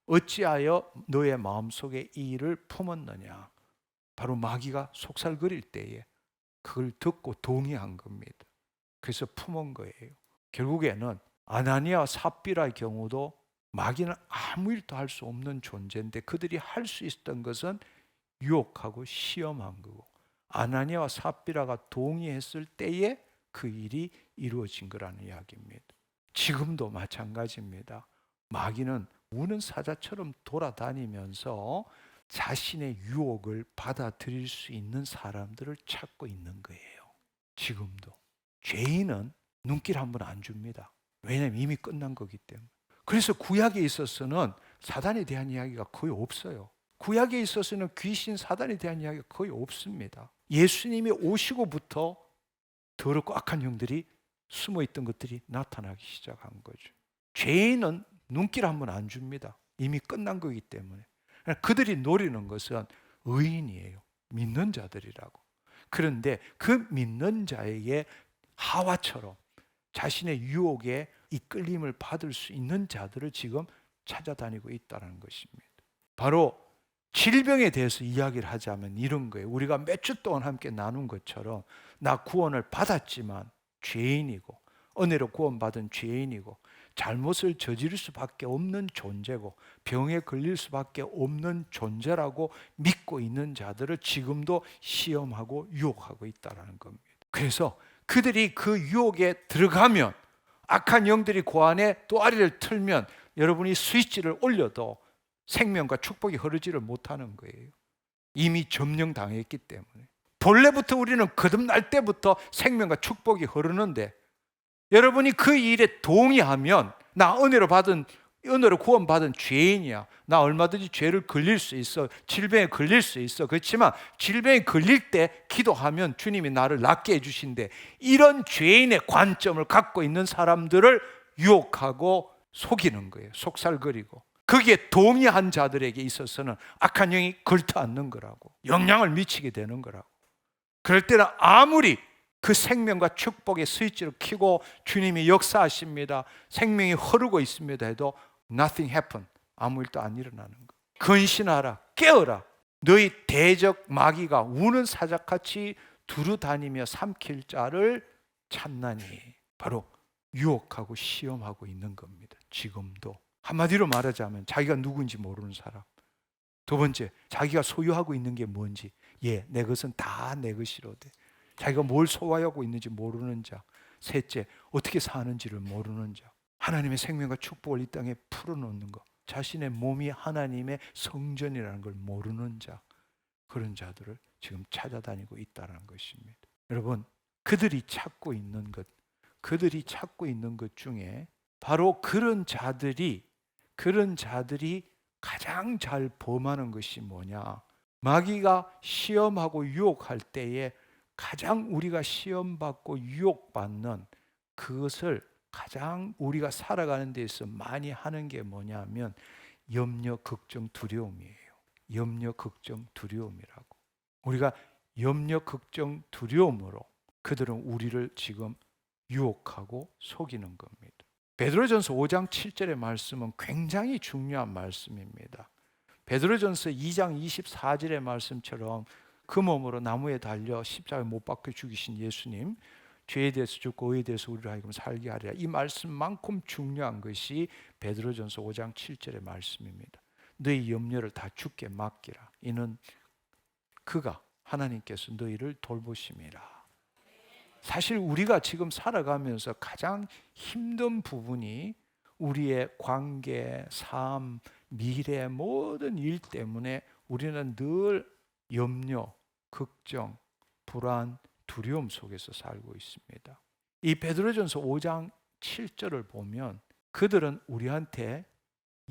어찌하여 너의 마음속에 이 일을 품었느냐. 바로 마귀가 속살거릴 때에 그걸 듣고 동의한 겁니다. 그래서 품은 거예요. 결국에는 아나니아와 삽비라의 경우도 마귀는 아무 일도 할 수 없는 존재인데 그들이 할 수 있었던 것은 유혹하고 시험한 거고, 아나니아와 삽비라가 동의했을 때에 그 일이 이루어진 거라는 이야기입니다. 지금도 마찬가지입니다. 마귀는 우는 사자처럼 돌아다니면서 자신의 유혹을 받아들일 수 있는 사람들을 찾고 있는 거예요. 지금도. 죄인은 눈길 한 번 안 줍니다. 왜냐하면 이미 끝난 거기 때문에. 그래서 구약에 있어서는 사단에 대한 이야기가 거의 없어요. 구약에 있어서는 귀신, 사단에 대한 이야기가 거의 없습니다. 예수님이 오시고부터 더럽고 악한 영들이 숨어있던 것들이 나타나기 시작한 거죠. 죄인은 눈길 한 번 안 줍니다. 이미 끝난 거기 때문에. 그들이 노리는 것은 의인이에요. 믿는 자들이라고. 그런데 그 믿는 자에게 하와처럼 자신의 유혹에 이끌림을 받을 수 있는 자들을 지금 찾아다니고 있다는 것입니다. 바로 질병에 대해서 이야기를 하자면 이런 거예요. 우리가 몇 주 동안 함께 나눈 것처럼 나 구원을 받았지만 죄인이고, 은혜로 구원받은 죄인이고, 잘못을 저지를 수밖에 없는 존재고, 병에 걸릴 수밖에 없는 존재라고 믿고 있는 자들을 지금도 시험하고 유혹하고 있다는 겁니다. 그래서 그들이 그 유혹에 들어가면, 악한 영들이 그 안에 또아리를 틀면 여러분이 스위치를 올려도 생명과 축복이 흐르지를 못하는 거예요. 이미 점령당했기 때문에. 본래부터 우리는 거듭날 때부터 생명과 축복이 흐르는데, 여러분이 그 일에 동의하면 나 은혜로 구원받은 죄인이야. 나 얼마든지 죄를 걸릴 수 있어. 질병에 걸릴 수 있어. 그렇지만 질병에 걸릴 때 기도하면 주님이 나를 낫게 해주신대. 이런 죄인의 관점을 갖고 있는 사람들을 유혹하고 속이는 거예요. 속살거리고. 거기에 동의한 자들에게 있어서는 악한 영이 걸터앉는 거라고. 영향을 미치게 되는 거라고. 그럴 때는 아무리 그 생명과 축복의 스위치를 켜고 주님이 역사하십니다, 생명이 흐르고 있습니다 해도 nothing happen. 아무 일도 안 일어나는 거. 근신하라. 깨어라. 너희 대적 마귀가 우는 사자같이 두루다니며 삼킬 자를 찾나니. 바로 유혹하고 시험하고 있는 겁니다. 지금도. 한마디로 말하자면 자기가 누군지 모르는 사람. 두 번째, 자기가 소유하고 있는 게 뭔지, 내 것은 다 내 것이로되. 자기가 뭘 소유하고 있는지 모르는 자. 셋째, 어떻게 사는지를 모르는 자. 하나님의 생명과 축복을 이 땅에 풀어놓는 것. 자신의 몸이 하나님의 성전이라는 걸 모르는 자. 그런 자들을 지금 찾아다니고 있다는 것입니다. 여러분, 그들이 찾고 있는 것 중에 바로 그런 자들이 가장 잘 범하는 것이 뭐냐? 마귀가 시험하고 유혹할 때에 가장 우리가 시험받고 유혹받는 그것을 가장 우리가 살아가는 데서 많이 하는 게 뭐냐면 염려, 걱정, 두려움이에요. 염려, 걱정, 두려움이라고. 우리가 염려, 걱정, 두려움으로 그들은 우리를 지금 유혹하고 속이는 겁니다. 베드로전서 5장 7절의 말씀은 굉장히 중요한 말씀입니다. 베드로전서 2장 24절의 말씀처럼 그 몸으로 나무에 달려 십자가에 못 박혀 죽이신 예수님, 죄에 대해서 죽고 의에 대해서 우리를 하여금 살게 하리라. 이 말씀만큼 중요한 것이 베드로전서 5장 7절의 말씀입니다. 너희 염려를 다 주께 맡기라. 이는 그가 하나님께서 너희를 돌보심이라. 사실 우리가 지금 살아가면서 가장 힘든 부분이 우리의 관계, 삶, 미래 모든 일 때문에 우리는 늘 염려, 걱정, 불안, 두려움 속에서 살고 있습니다. 이 베드로전서 5장 7절을 보면 그들은 우리한테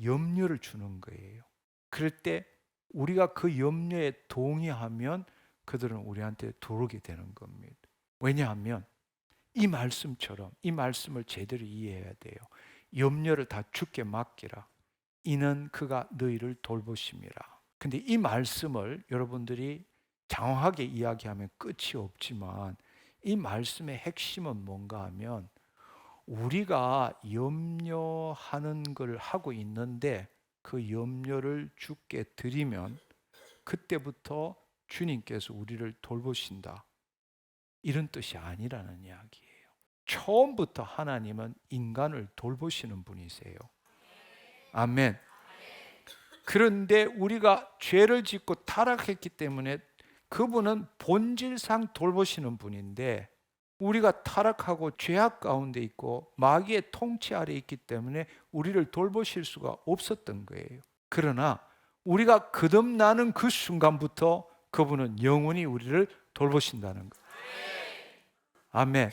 염려를 주는 거예요. 그럴 때 우리가 그 염려에 동의하면 그들은 우리한테 들어오게 되는 겁니다. 왜냐하면 이 말씀처럼 이 말씀을 제대로 이해해야 돼요. 염려를 다 주께 맡기라. 이는 그가 너희를 돌보심이라. 근데 이 말씀을 여러분들이 장황하게 이야기하면 끝이 없지만 이 말씀의 핵심은 뭔가 하면 우리가 염려하는 걸 하고 있는데 그 염려를 주께 드리면 그때부터 주님께서 우리를 돌보신다. 이런 뜻이 아니라는 이야기예요. 처음부터 하나님은 인간을 돌보시는 분이세요. 아멘. 그런데 우리가 죄를 짓고 타락했기 때문에 그분은 본질상 돌보시는 분인데 우리가 타락하고 죄악 가운데 있고 마귀의 통치 아래 있기 때문에 우리를 돌보실 수가 없었던 거예요. 그러나 우리가 거듭나는 그 순간부터 그분은 영원히 우리를 돌보신다는 거예요. 아멘.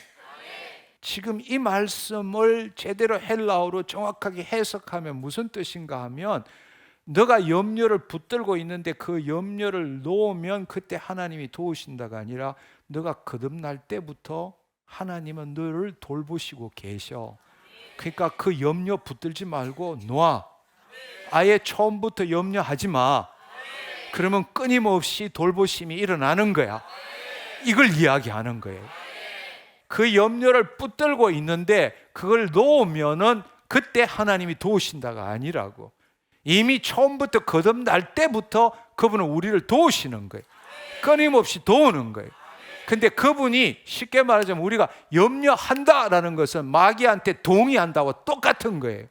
지금 이 말씀을 제대로 헬라어로 정확하게 해석하면 무슨 뜻인가 하면 너가 염려를 붙들고 있는데 그 염려를 놓으면 그때 하나님이 도우신다가 아니라 너가 거듭날 때부터 하나님은 너를 돌보시고 계셔. 그러니까 그 염려 붙들지 말고 놔. 아예 처음부터 염려하지 마. 그러면 끊임없이 돌보심이 일어나는 거야. 이걸 이야기하는 거예요. 그 염려를 붙들고 있는데 그걸 놓으면은 그때 하나님이 도우신다가 아니라고. 이미 처음부터 거듭날 때부터 그분은 우리를 도우시는 거예요. 끊임없이 도우는 거예요. 근데 그분이 쉽게 말하자면 우리가 염려한다라는 것은 마귀한테 동의한다고 똑같은 거예요.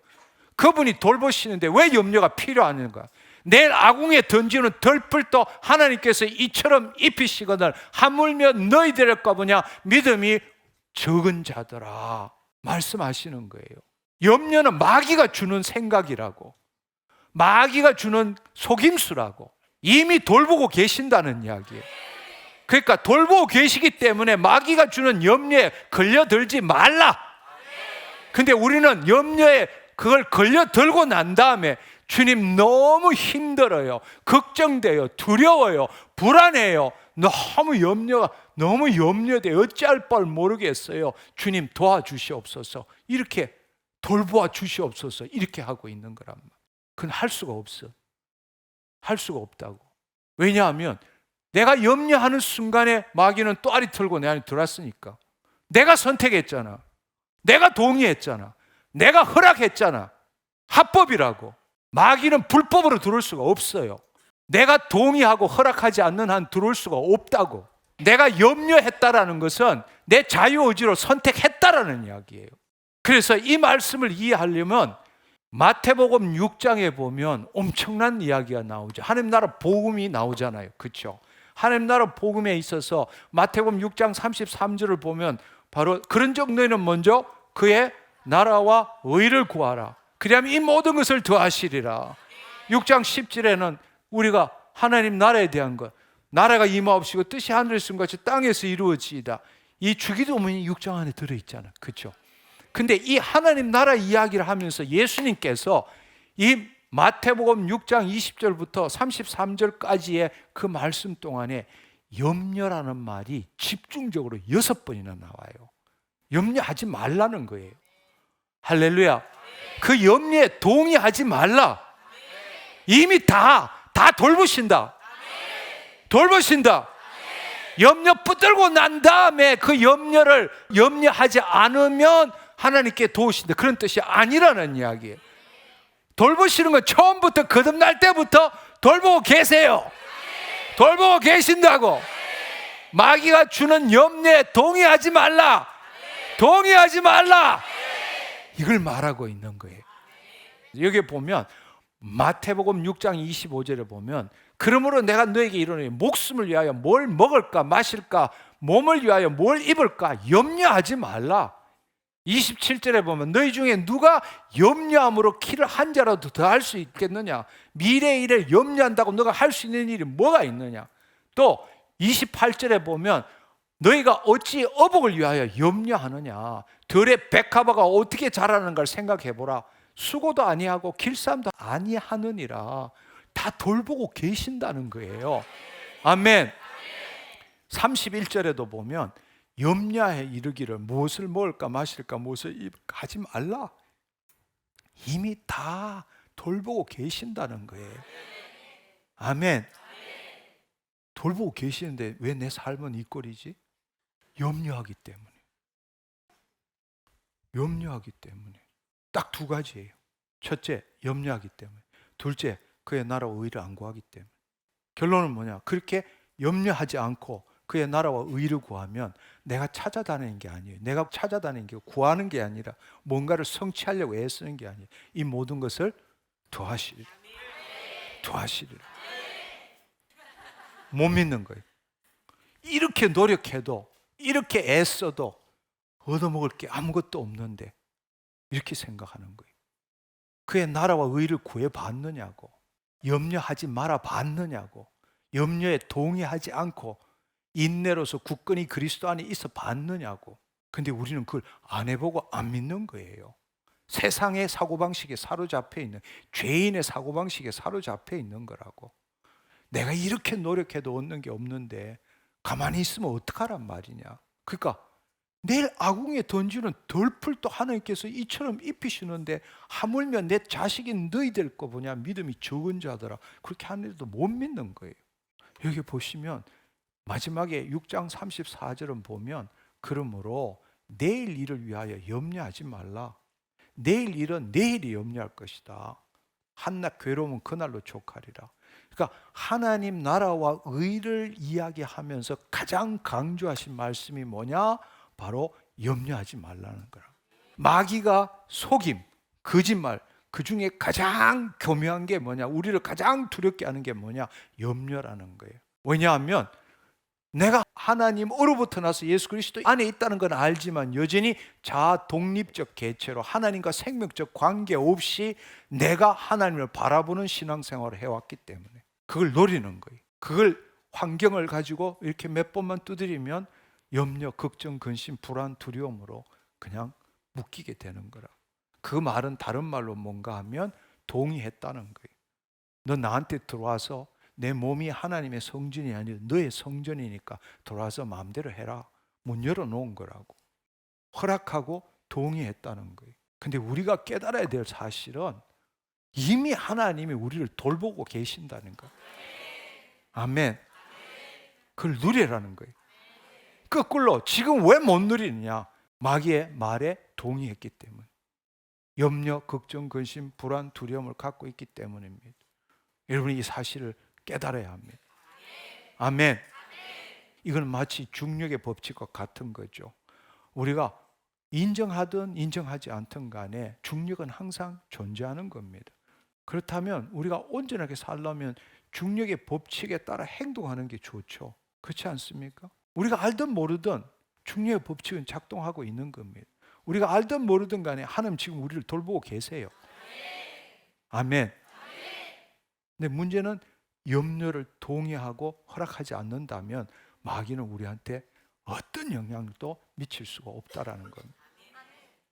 그분이 돌보시는데 왜 염려가 필요한가? 내일 아궁이에 던지는 덜풀도 하나님께서 이처럼 입히시거늘 하물며 너희들일까 보냐 믿음이 적은 자들아 말씀하시는 거예요. 염려는 마귀가 주는 생각이라고, 마귀가 주는 속임수라고. 이미 돌보고 계신다는 이야기예요. 그러니까 돌보고 계시기 때문에 마귀가 주는 염려에 걸려들지 말라. 근데 우리는 염려에 그걸 걸려들고 난 다음에 주님 너무 힘들어요, 걱정돼요, 두려워요, 불안해요, 너무 염려돼, 어찌할 바를 모르겠어요, 주님 도와주시옵소서, 이렇게 돌보아 주시옵소서, 이렇게 하고 있는 거란 말이에요. 그건 할 수가 없어. 할 수가 없다고. 왜냐하면 내가 염려하는 순간에 마귀는 또아리 틀고 내 안에 들어왔으니까. 내가 선택했잖아, 내가 동의했잖아, 내가 허락했잖아. 합법이라고. 마귀는 불법으로 들어올 수가 없어요. 내가 동의하고 허락하지 않는 한 들어올 수가 없다고. 내가 염려했다라는 것은 내 자유의지로 선택했다라는 이야기예요. 그래서 이 말씀을 이해하려면 마태복음 6장에 보면 엄청난 이야기가 나오죠. 하나님 나라 복음이 나오잖아요. 그렇죠? 하나님 나라 복음에 있어서 마태복음 6장 33절을 보면 바로 그런 적 너희는 먼저 그의 나라와 의를 구하라. 그리하면 이 모든 것을 더하시리라. 6장 10절에는 우리가 하나님 나라에 대한 것, 나라가 임하옵시고 뜻이 하늘에서 같이 땅에서 이루어지이다. 이 주기도문이 6장 안에 들어있잖아. 그렇죠? 근데 이 하나님 나라 이야기를 하면서 예수님께서 이 마태복음 6장 20절부터 33절까지의 그 말씀 동안에 염려라는 말이 집중적으로 6번이나 나와요. 염려하지 말라는 거예요. 할렐루야. 그 염려에 동의하지 말라. 이미 다 돌보신다. 돌보신다. 염려 붙들고 난 다음에 그 염려를 염려하지 않으면 하나님께 도우신다. 그런 뜻이 아니라는 이야기예요. 돌보시는 건 처음부터 거듭날 때부터 돌보고 계세요. 돌보고 계신다고. 마귀가 주는 염려에 동의하지 말라. 동의하지 말라. 이걸 말하고 있는 거예요. 여기 보면 마태복음 6장 25절에 보면 그러므로 내가 너에게 이르노니 목숨을 위하여 뭘 먹을까 마실까 몸을 위하여 뭘 입을까 염려하지 말라. 27절에 보면 너희 중에 누가 염려함으로 키를 한 자라도 더 할 수 있겠느냐. 미래 일을 염려한다고 너가 할 수 있는 일이 뭐가 있느냐. 또 28절에 보면 너희가 어찌 어복을 위하여 염려하느냐. 들의 백합화가 어떻게 자라는가를 생각해 보라. 수고도 아니하고 길쌈도 아니하느니라. 다 돌보고 계신다는 거예요. 아멘. 31절에도 보면 염려해 이르기를 무엇을 먹을까 마실까 무엇을 입을까 하지 말라. 이미 다 돌보고 계신다는 거예요. 아멘. 돌보고 계시는데 왜 내 삶은 이 꼴이지? 염려하기 때문에. 염려하기 때문에. 딱 두 가지예요. 첫째, 염려하기 때문에. 둘째, 그의 나라와 의를 안 구하기 때문에. 결론은 뭐냐? 그렇게 염려하지 않고 그의 나라와 의를 구하면 내가 찾아다니는 게 아니에요. 내가 찾아다니는 게 구하는 게 아니라 뭔가를 성취하려고 애쓰는 게 아니에요. 이 모든 것을 더하시리라. 더하시리라. 못 믿는 거예요. 이렇게 노력해도 이렇게 애써도 얻어먹을 게 아무것도 없는데 이렇게 생각하는 거예요. 그의 나라와 의를 구해봤느냐고, 염려하지 말아 봤느냐고, 염려에 동의하지 않고 인내로서 굳건히 그리스도 안에 있어 봤느냐고. 근데 우리는 그걸 안 해보고 안 믿는 거예요. 세상의 사고방식에 사로잡혀 있는, 죄인의 사고방식에 사로잡혀 있는 거라고. 내가 이렇게 노력해도 얻는 게 없는데 가만히 있으면 어떡하란 말이냐. 그러니까 내일 아궁이에 던지는 덜풀도 하나님께서 이처럼 입히시는데 하물며 내 자식이 너희들 거 보냐 믿음이 적은 자더라. 그렇게 하는데도 못 믿는 거예요. 여기 보시면 마지막에 6장 34절은 보면 그러므로 내일 일을 위하여 염려하지 말라. 내일 일은 내일이 염려할 것이다. 한낱 괴로움은 그날로 족하리라. 그러니까 하나님 나라와 의를 이야기하면서 가장 강조하신 말씀이 뭐냐? 바로 염려하지 말라는 거라. 마귀가 속임, 거짓말, 그 중에 가장 교묘한 게 뭐냐? 우리를 가장 두렵게 하는 게 뭐냐? 염려라는 거예요. 왜냐하면 내가 하나님으로부터 나서 예수 그리스도 안에 있다는 건 알지만 여전히 자아 독립적 개체로 하나님과 생명적 관계 없이 내가 하나님을 바라보는 신앙생활을 해왔기 때문에 그걸 노리는 거예요. 그걸 환경을 가지고 이렇게 몇 번만 두드리면 염려, 걱정, 근심, 불안, 두려움으로 그냥 묶이게 되는 거라. 그 말은 다른 말로 뭔가 하면 동의했다는 거예요. 너 나한테 들어와서 내 몸이 하나님의 성전이 아니라 너의 성전이니까 들어와서 마음대로 해라. 문 열어놓은 거라고. 허락하고 동의했다는 거예요. 근데 우리가 깨달아야 될 사실은 이미 하나님이 우리를 돌보고 계신다는 거예요. 아멘. 그걸 누리라는 거예요. 거꾸로 지금 왜 못 누리느냐? 마귀의 말에 동의했기 때문에. 염려, 걱정, 근심, 불안, 두려움을 갖고 있기 때문입니다. 여러분이 이 사실을 깨달아야 합니다. 아멘. 이건 마치 중력의 법칙과 같은 거죠. 우리가 인정하든 인정하지 않든 간에 중력은 항상 존재하는 겁니다. 그렇다면 우리가 온전하게 살려면 중력의 법칙에 따라 행동하는 게 좋죠. 그렇지 않습니까? 우리가 알든 모르든 중력의 법칙은 작동하고 있는 겁니다. 우리가 알든 모르든 간에 하나님 지금 우리를 돌보고 계세요. 아멘. 근데 문제는 염려를 동의하고 허락하지 않는다면 마귀는 우리한테 어떤 영향도 미칠 수가 없다라는 겁니다.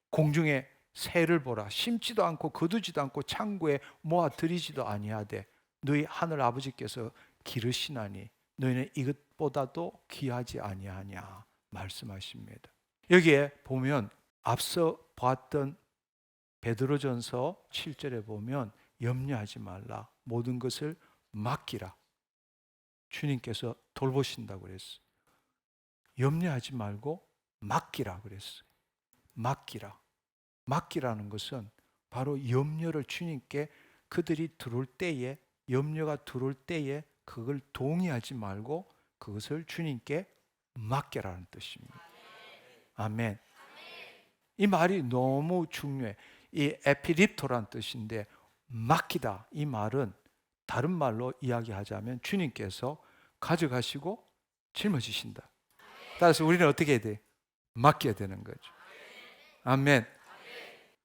공중에 새를 보라. 심지도 않고 거두지도 않고 창고에 모아 들이지도 아니하되 너희 하늘 아버지께서 기르시나니 너희는 이것보다도 귀하지 아니하냐 말씀하십니다. 여기에 보면 앞서 봤던 베드로전서 7절에 보면 염려하지 말라. 모든 것을 맡기라. 주님께서 돌보신다고 그랬어요. 염려하지 말고 맡기라 그랬어요. 맡기라. 맡기라는 것은 바로 염려를 주님께 그들이 들어올 때에 염려가 들어올 때에 그걸 동의하지 말고 그것을 주님께 맡겨라는 뜻입니다. 아멘. 이 말이 너무 중요해. 이 에피립토란 뜻인데 맡기다 이 말은 다른 말로 이야기하자면 주님께서 가져가시고 짊어지신다. 따라서 우리는 어떻게 해야 돼? 맡겨야 되는 거죠. 아멘.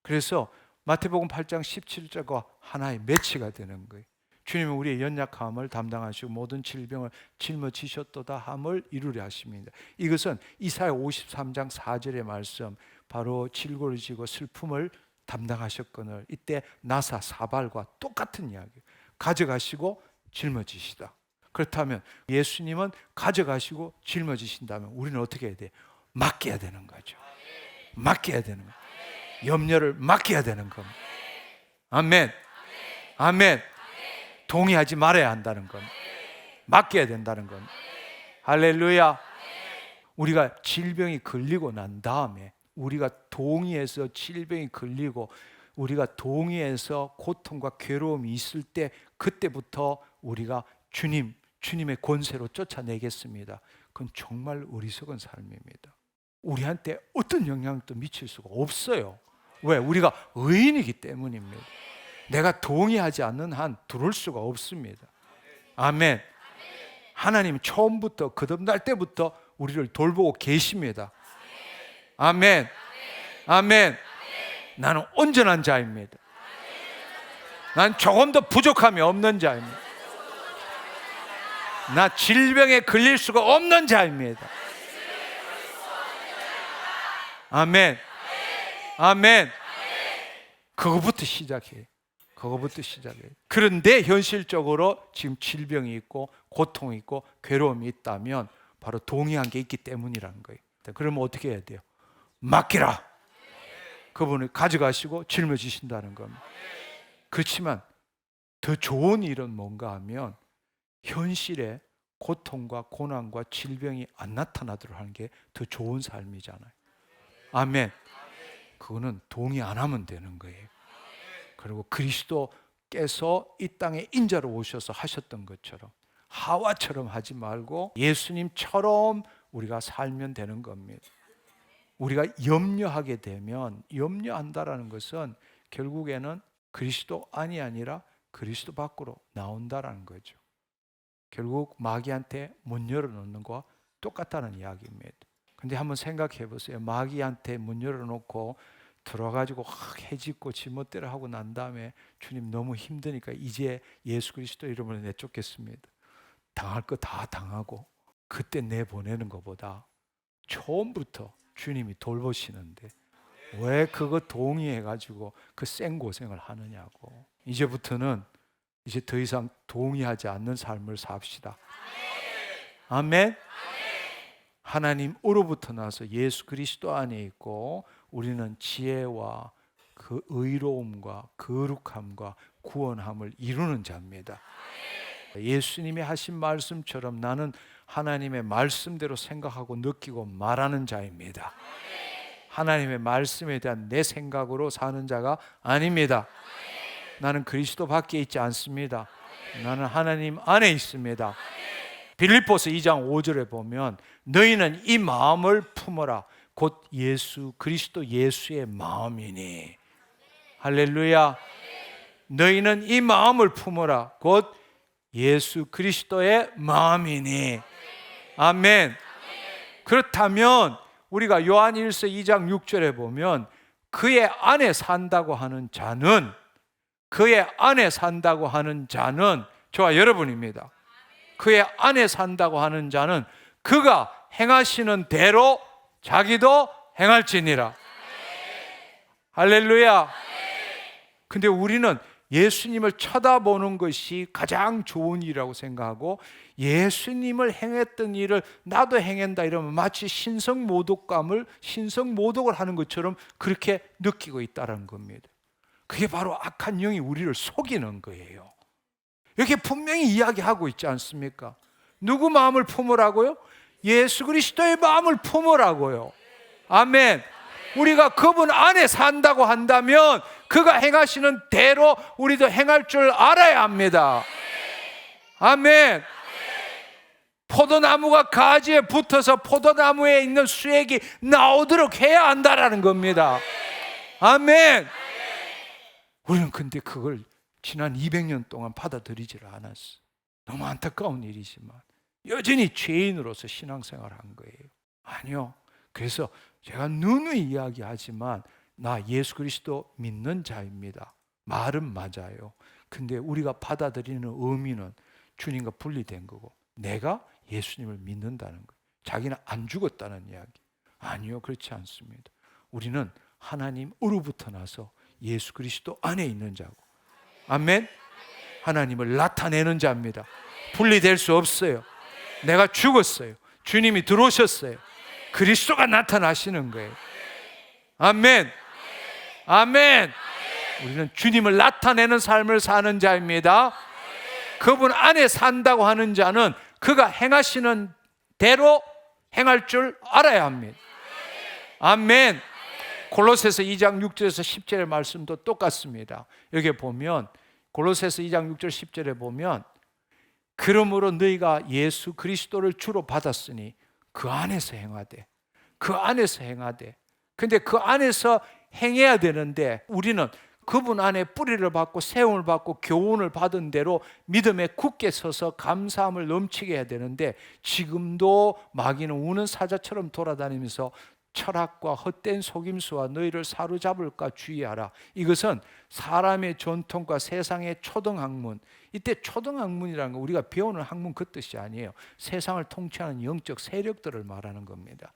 그래서 마태복음 8장 17절과 하나의 매치가 되는 거예요. 주님은 우리의 연약함을 담당하시고 모든 질병을 짊어지셨도다 함을 이루려 하십니다. 이것은 이사야 53장 4절의 말씀, 바로 질고를 지고 슬픔을 담당하셨거늘 이때 나사 사발과 똑같은 이야기예요. 가져가시고 짊어지시다. 그렇다면 예수님은 가져가시고 짊어지신다면 우리는 어떻게 해야 돼? 맡겨야 되는 거죠. 맡겨야 되는 거예요. 염려를 맡겨야 되는 겁니다. 아멘. 아멘. 동의하지 말아야 한다는 겁니다. 맡겨야 된다는 겁니다. 할렐루야. 우리가 질병이 걸리고 난 다음에, 우리가 동의해서 질병이 걸리고 우리가 동의해서 고통과 괴로움이 있을 때, 그때부터 우리가 주님의 권세로 쫓아내겠습니다. 그건 정말 어리석은 삶입니다. 우리한테 어떤 영향도 미칠 수가 없어요. 왜? 우리가 의인이기 때문입니다. 내가 동의하지 않는 한 들어올 수가 없습니다. 아멘. 하나님은 처음부터 거듭날 때부터 우리를 돌보고 계십니다. 아멘. 아멘. 나는 온전한 자입니다. 난 조금도 부족함이 없는 자입니다. 나 질병에 걸릴 수가 없는 자입니다. 아멘. 아멘. 그거부터 시작해. 그거부터 시작해. 그런데 현실적으로 지금 질병이 있고 고통이 있고 괴로움이 있다면 바로 동의한 게 있기 때문이라는 거예요. 그러면 어떻게 해야 돼요? 맡기라. 그분을 가져가시고 짊어지신다는 겁니다. 그렇지만 더 좋은 일은 뭔가 하면 현실에 고통과 고난과 질병이 안 나타나도록 하는 게 더 좋은 삶이잖아요. 아멘. 그거는 동의 안 하면 되는 거예요. 그리고 그리스도께서 이 땅에 인자로 오셔서 하셨던 것처럼 하와처럼 하지 말고 예수님처럼 우리가 살면 되는 겁니다. 우리가 염려하게 되면, 염려한다라는 것은 결국에는 그리스도 안이 아니라 그리스도 밖으로 나온다라는 거죠. 결국 마귀한테 문 열어놓는 거와 똑같다는 이야기입니다. 근데 한번 생각해 보세요. 마귀한테 문 열어놓고 들어가지고 해짓고 지멋대로 하고 난 다음에 주님 너무 힘드니까 이제 예수 그리스도 이름으로 내쫓겠습니다. 당할 거 다 당하고 그때 내보내는 것보다 처음부터 주님이 돌보시는데 왜 그거 동의해가지고 그 생고생을 하느냐고. 이제부터는 이제 더 이상 동의하지 않는 삶을 삽시다. 아멘. 하나님으로부터 나서 예수 그리스도 안에 있고 우리는 지혜와 그 의로움과 거룩함과 구원함을 이루는 자입니다. 예수님이 하신 말씀처럼 나는 하나님의 말씀대로 생각하고 느끼고 말하는 자입니다. 하나님의 말씀에 대한 내 생각으로 사는 자가 아닙니다. 나는 그리스도 밖에 있지 않습니다. 나는 하나님 안에 있습니다. 빌립보서 2장 5절에 보면 너희는 이 마음을 품어라. 곧 예수 그리스도 예수의 마음이니. 할렐루야. 너희는 이 마음을 품어라. 곧 예수 그리스도의 마음이니. 아멘. 그렇다면 우리가 요한일서 2장 6절에 보면 그의 안에 산다고 하는 자는, 그의 안에 산다고 하는 자는 저와 여러분입니다. 그의 안에 산다고 하는 자는 그가 행하시는 대로 자기도 행할지니라. 할렐루야. 근데 우리는 예수님을 쳐다보는 것이 가장 좋은 일이라고 생각하고 예수님을 행했던 일을 나도 행한다 이러면 마치 신성모독을 하는 것처럼 그렇게 느끼고 있다는 겁니다. 그게 바로 악한 영이 우리를 속이는 거예요. 이렇게 분명히 이야기하고 있지 않습니까? 누구 마음을 품으라고요? 예수 그리스도의 마음을 품으라고요. 아멘. 우리가 그분 안에 산다고 한다면 그가 행하시는 대로 우리도 행할 줄 알아야 합니다. 아멘. 포도나무가 가지에 붙어서 포도나무에 있는 수액이 나오도록 해야 한다라는 겁니다. 아멘. 우리는 근데 그걸 지난 200년 동안 받아들이지를 않았어. 너무 안타까운 일이지만 여전히 죄인으로서 신앙생활을 한 거예요. 아니요. 그래서 제가 누누이 이야기하지만 나 예수 그리스도 믿는 자입니다. 말은 맞아요. 근데 우리가 받아들이는 의미는 주님과 분리된 거고 내가 예수님을 믿는다는 거예요. 자기는 안 죽었다는 이야기. 아니요. 그렇지 않습니다. 우리는 하나님으로부터 나서 예수 그리스도 안에 있는 자고. 아멘. 하나님을 나타내는 자입니다. 분리될 수 없어요. 내가 죽었어요. 주님이 들어오셨어요. 그리스도가 나타나시는 거예요. 아멘. 아멘. 우리는 주님을 나타내는 삶을 사는 자입니다. 그분 안에 산다고 하는 자는 그가 행하시는 대로 행할 줄 알아야 합니다. 아멘. 골로새서 2장 6절에서 10절의 말씀도 똑같습니다. 여기 보면 골로새서 2장 6절 10절에 보면 그러므로 너희가 예수 그리스도를 주로 받았으니 그 안에서 행하되, 그 안에서 행하되. 근데 그 안에서 행해야 되는데 우리는 그분 안에 뿌리를 받고 세움을 받고 교훈을 받은 대로 믿음에 굳게 서서 감사함을 넘치게 해야 되는데 지금도 마귀는 우는 사자처럼 돌아다니면서 철학과 헛된 속임수와 너희를 사로잡을까 주의하라. 이것은 사람의 전통과 세상의 초등학문. 이때 초등학문이라는 건 우리가 배우는 학문 그 뜻이 아니에요. 세상을 통치하는 영적 세력들을 말하는 겁니다.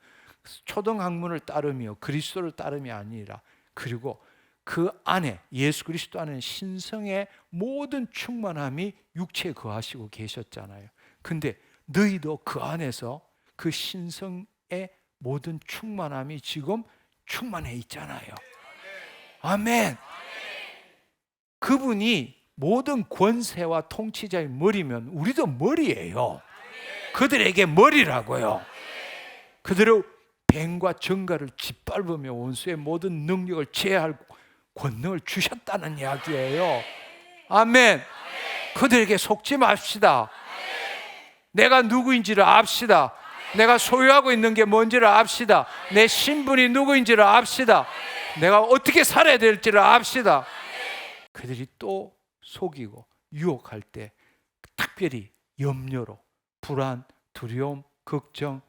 초등학문을 따르며 그리스도를 따름이 아니라, 그리고 그 안에 예수 그리스도 안에는 신성의 모든 충만함이 육체에 거하시고 계셨잖아요. 근데 너희도 그 안에서 그 신성의 모든 충만함이 지금 충만해 있잖아요. 아멘. 그분이 모든 권세와 통치자의 머리면 우리도 머리예요. 그들에게 머리라고요. 그들의 뱀과 정갈을 짓밟으며 원수의 모든 능력을 제할 권능을 주셨다는 이야기예요. 아멘. 그들에게 속지 맙시다. 내가 누구인지를 압시다. 내가 소유하고 있는 게 뭔지를 압시다. 내 신분이 누구인지를 압시다. 내가 어떻게 살아야 될지를 압시다. 그들이 또 속이고 유혹할 때 특별히 염려로 불안, 두려움, 걱정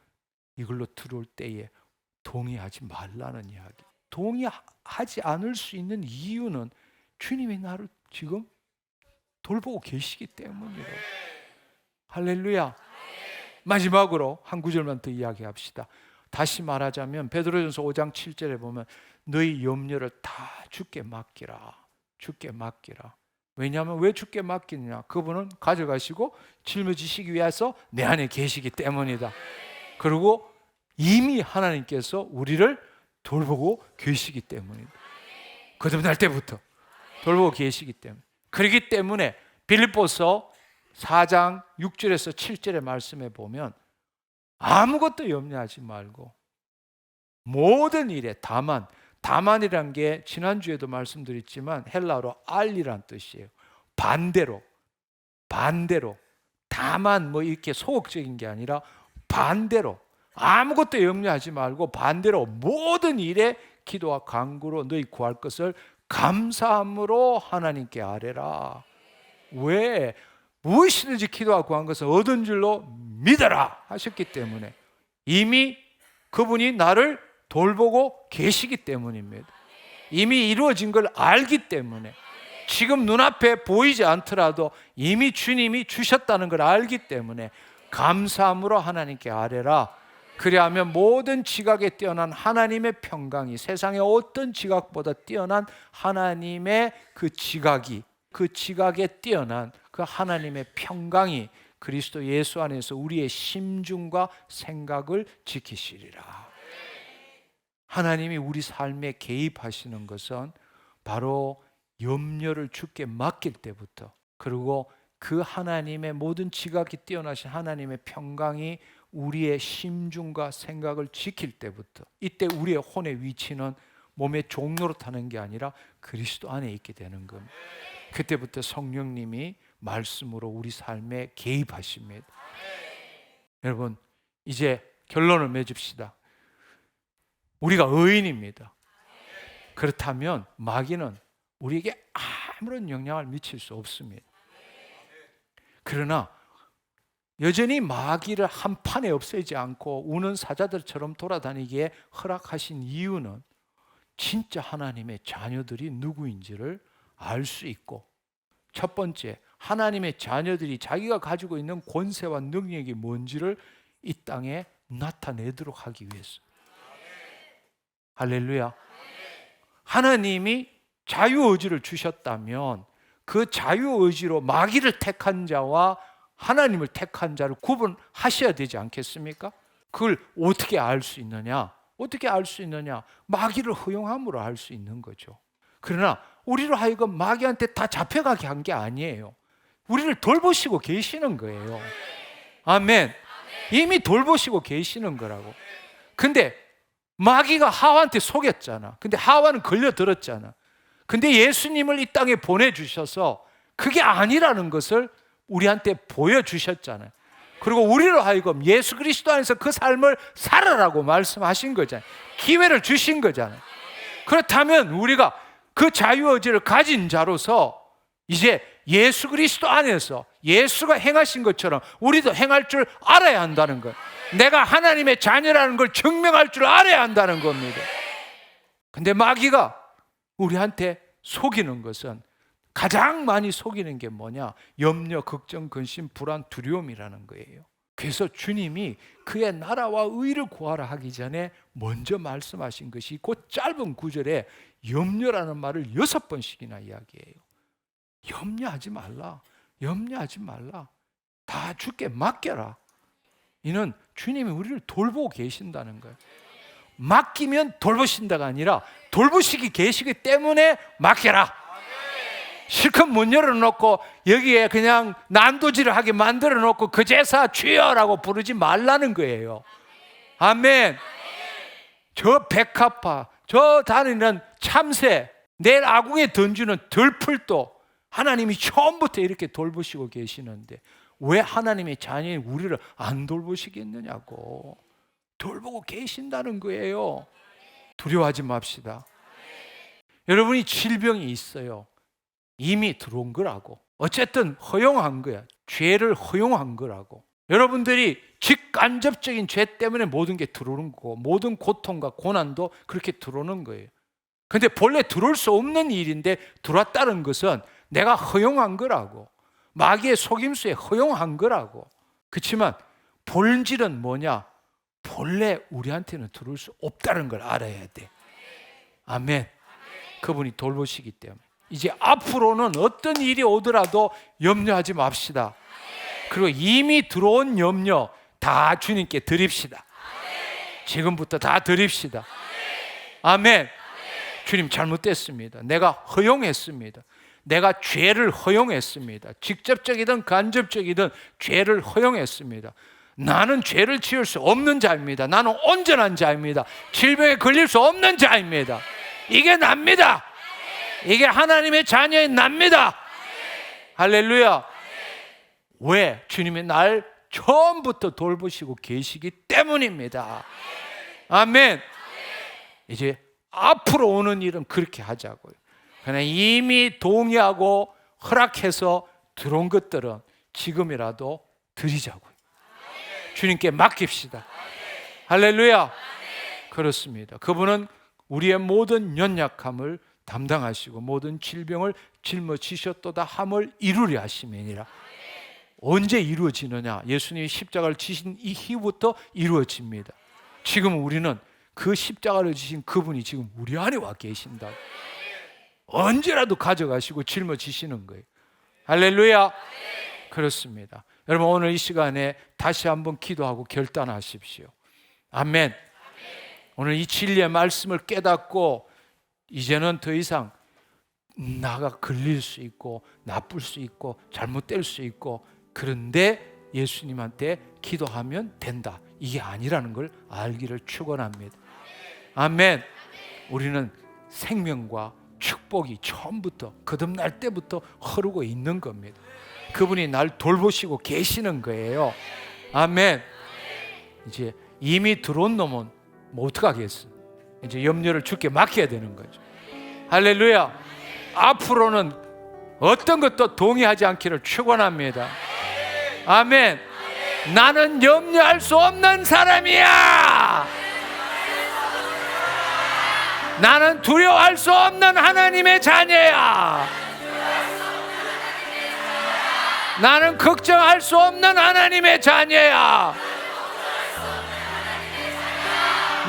이걸로 들어올 때에 동의하지 말라는 이야기. 동의하지 않을 수 있는 이유는 주님이 나를 지금 돌보고 계시기 때문이에요. 할렐루야. 마지막으로 한 구절만 더 이야기합시다. 다시 말하자면 베드로전서 5장 7절에 보면 너희 염려를 다 주께 맡기라. 주께 맡기라. 왜냐하면 왜 주께 맡기느냐? 그분은 가져가시고 짊어지시기 위해서 내 안에 계시기 때문이다. 그리고 이미 하나님께서 우리를 돌보고 계시기 때문이다. 거듭날 때부터 돌보고 계시기 때문에. 그렇기 때문에 빌립보서 4장 6절에서 7절의 말씀에 보면 아무것도 염려하지 말고 모든 일에 다만이란 게 지난주에도 말씀드렸지만 헬라어로 알리란 뜻이에요. 반대로 다만 뭐 이렇게 소극적인 게 아니라 반대로 아무것도 염려하지 말고 반대로 모든 일에 기도와 간구로 너희 구할 것을 감사함으로 하나님께 아뢰라. 왜? 무엇이든지 기도와 구한 것을 얻은 줄로 믿어라 하셨기 때문에 이미 그분이 나를 돌보고 계시기 때문입니다. 이미 이루어진 걸 알기 때문에 지금 눈앞에 보이지 않더라도 이미 주님이 주셨다는 걸 알기 때문에 감사함으로 하나님께 아뢰라. 그리하면 모든 지각에 뛰어난 하나님의 평강이 세상의 어떤 지각보다 뛰어난 하나님의 그 지각에 뛰어난 그 하나님의 평강이 그리스도 예수 안에서 우리의 심중과 생각을 지키시리라. 하나님이 우리 삶에 개입하시는 것은 바로 염려를 주께 맡길 때부터, 그리고 그 하나님의 모든 지각이 뛰어나신 하나님의 평강이 우리의 심중과 생각을 지킬 때부터, 이때 우리의 혼의 위치는 몸의 종로로 타는 게 아니라 그리스도 안에 있게 되는 겁니다. 그때부터 성령님이 말씀으로 우리 삶에 개입하십니다. 여러분, 이제 결론을 맺읍시다. 우리가 의인입니다. 그렇다면 마귀는 우리에게 아무런 영향을 미칠 수 없습니다. 그러나 여전히 마귀를 한 판에 없애지 않고 우는 사자들처럼 돌아다니기에 허락하신 이유는 진짜 하나님의 자녀들이 누구인지를 알 수 있고, 첫 번째, 하나님의 자녀들이 자기가 가지고 있는 권세와 능력이 뭔지를 이 땅에 나타내도록 하기 위해서. 할렐루야. 하나님이 자유의지를 주셨다면 그 자유의지로 마귀를 택한 자와 하나님을 택한 자를 구분하셔야 되지 않겠습니까? 그걸 어떻게 알 수 있느냐? 어떻게 알 수 있느냐? 마귀를 허용함으로 알 수 있는 거죠. 그러나 우리로 하여금 마귀한테 다 잡혀가게 한 게 아니에요. 우리를 돌보시고 계시는 거예요. 아멘. 이미 돌보시고 계시는 거라고. 근데 마귀가 하와한테 속였잖아. 근데 하와는 걸려들었잖아. 근데 예수님을 이 땅에 보내주셔서 그게 아니라는 것을 우리한테 보여주셨잖아요. 그리고 우리로 하여금 예수 그리스도 안에서 그 삶을 살아라고 말씀하신 거잖아요. 기회를 주신 거잖아요. 그렇다면 우리가 그 자유의지를 가진 자로서 이제 예수 그리스도 안에서 예수가 행하신 것처럼 우리도 행할 줄 알아야 한다는 거예요. 내가 하나님의 자녀라는 걸 증명할 줄 알아야 한다는 겁니다. 근데 마귀가 우리한테 속이는 것은, 가장 많이 속이는 게 뭐냐? 염려, 걱정, 근심, 불안, 두려움이라는 거예요. 그래서 주님이 그의 나라와 의를 구하라 하기 전에 먼저 말씀하신 것이 그 짧은 구절에 염려라는 말을 6번씩이나 이야기해요. 염려하지 말라. 염려하지 말라. 다 주께 맡겨라. 이는 주님이 우리를 돌보고 계신다는 거예요. 맡기면 돌보신다가 아니라 돌보시기 계시기 때문에 맡겨라. 실컷 문 열어놓고 여기에 그냥 난도질하게 만들어놓고 그 제사 주여라고 부르지 말라는 거예요. 아멘. 저 백합화, 저 다니는 참새, 내일 아궁에 던지는 들풀도 하나님이 처음부터 이렇게 돌보시고 계시는데 왜 하나님의 자녀인 우리를 안 돌보시겠느냐고. 돌보고 계신다는 거예요. 두려워하지 맙시다. 여러분이 질병이 있어요. 이미 들어온 거라고. 어쨌든 허용한 거야. 죄를 허용한 거라고. 여러분들이 직간접적인 죄 때문에 모든 게 들어오는 거고 모든 고통과 고난도 그렇게 들어오는 거예요. 근데 본래 들어올 수 없는 일인데 들어왔다는 것은 내가 허용한 거라고. 마귀의 속임수에 허용한 거라고. 그렇지만 본질은 뭐냐? 본래 우리한테는 들어올 수 없다는 걸 알아야 돼. 아멘. 그분이 돌보시기 때문에 이제 앞으로는 어떤 일이 오더라도 염려하지 맙시다. 그리고 이미 들어온 염려 다 주님께 드립시다. 지금부터 다 드립시다. 아멘. 주님 잘못됐습니다. 내가 허용했습니다. 내가 죄를 허용했습니다. 직접적이든 간접적이든 죄를 허용했습니다. 나는 죄를 지을 수 없는 자입니다. 나는 온전한 자입니다. 질병에 걸릴 수 없는 자입니다. 이게 납니다. 이게 하나님의 자녀인 납니다. 할렐루야. 왜? 주님이 날 처음부터 돌보시고 계시기 때문입니다. 아멘. 이제 앞으로 오는 일은 그렇게 하자고요. 그냥 이미 동의하고 허락해서 들어온 것들은 지금이라도 드리자고요. 주님께 맡깁시다. 할렐루야. 그렇습니다. 그분은 우리의 모든 연약함을 담당하시고 모든 질병을 짊어지셨도다 함을 이루려 하심이니라. 언제 이루어지느냐? 예수님이 십자가를 지신 이후부터 이루어집니다. 지금 우리는 그 십자가를 지신 그분이 지금 우리 안에 와 계신다. 언제라도 가져가시고 짊어지시는 거예요. 할렐루야. 그렇습니다. 여러분 오늘 이 시간에 다시 한번 기도하고 결단하십시오. 아멘. 오늘 이 진리의 말씀을 깨닫고 이제는 더 이상 나가 걸릴 수 있고 나쁠 수 있고 잘못될 수 있고 그런데 예수님한테 기도하면 된다. 이게 아니라는 걸 알기를 축원합니다. 아멘. 우리는 생명과 축복이 처음부터 거듭날 때부터 흐르고 있는 겁니다. 그분이 날 돌보시고 계시는 거예요. 아멘. 이제 이미 들어온 놈은 뭐 어떡하겠어? 이제 염려를 주께 맡겨야 되는 거죠. 할렐루야. 앞으로는 어떤 것도 동의하지 않기를 축원합니다. 아멘. 나는 염려할 수 없는 사람이야. 나는 두려워할 수 없는 하나님의 자녀야. 나는 걱정할 수 없는 하나님의 자녀야.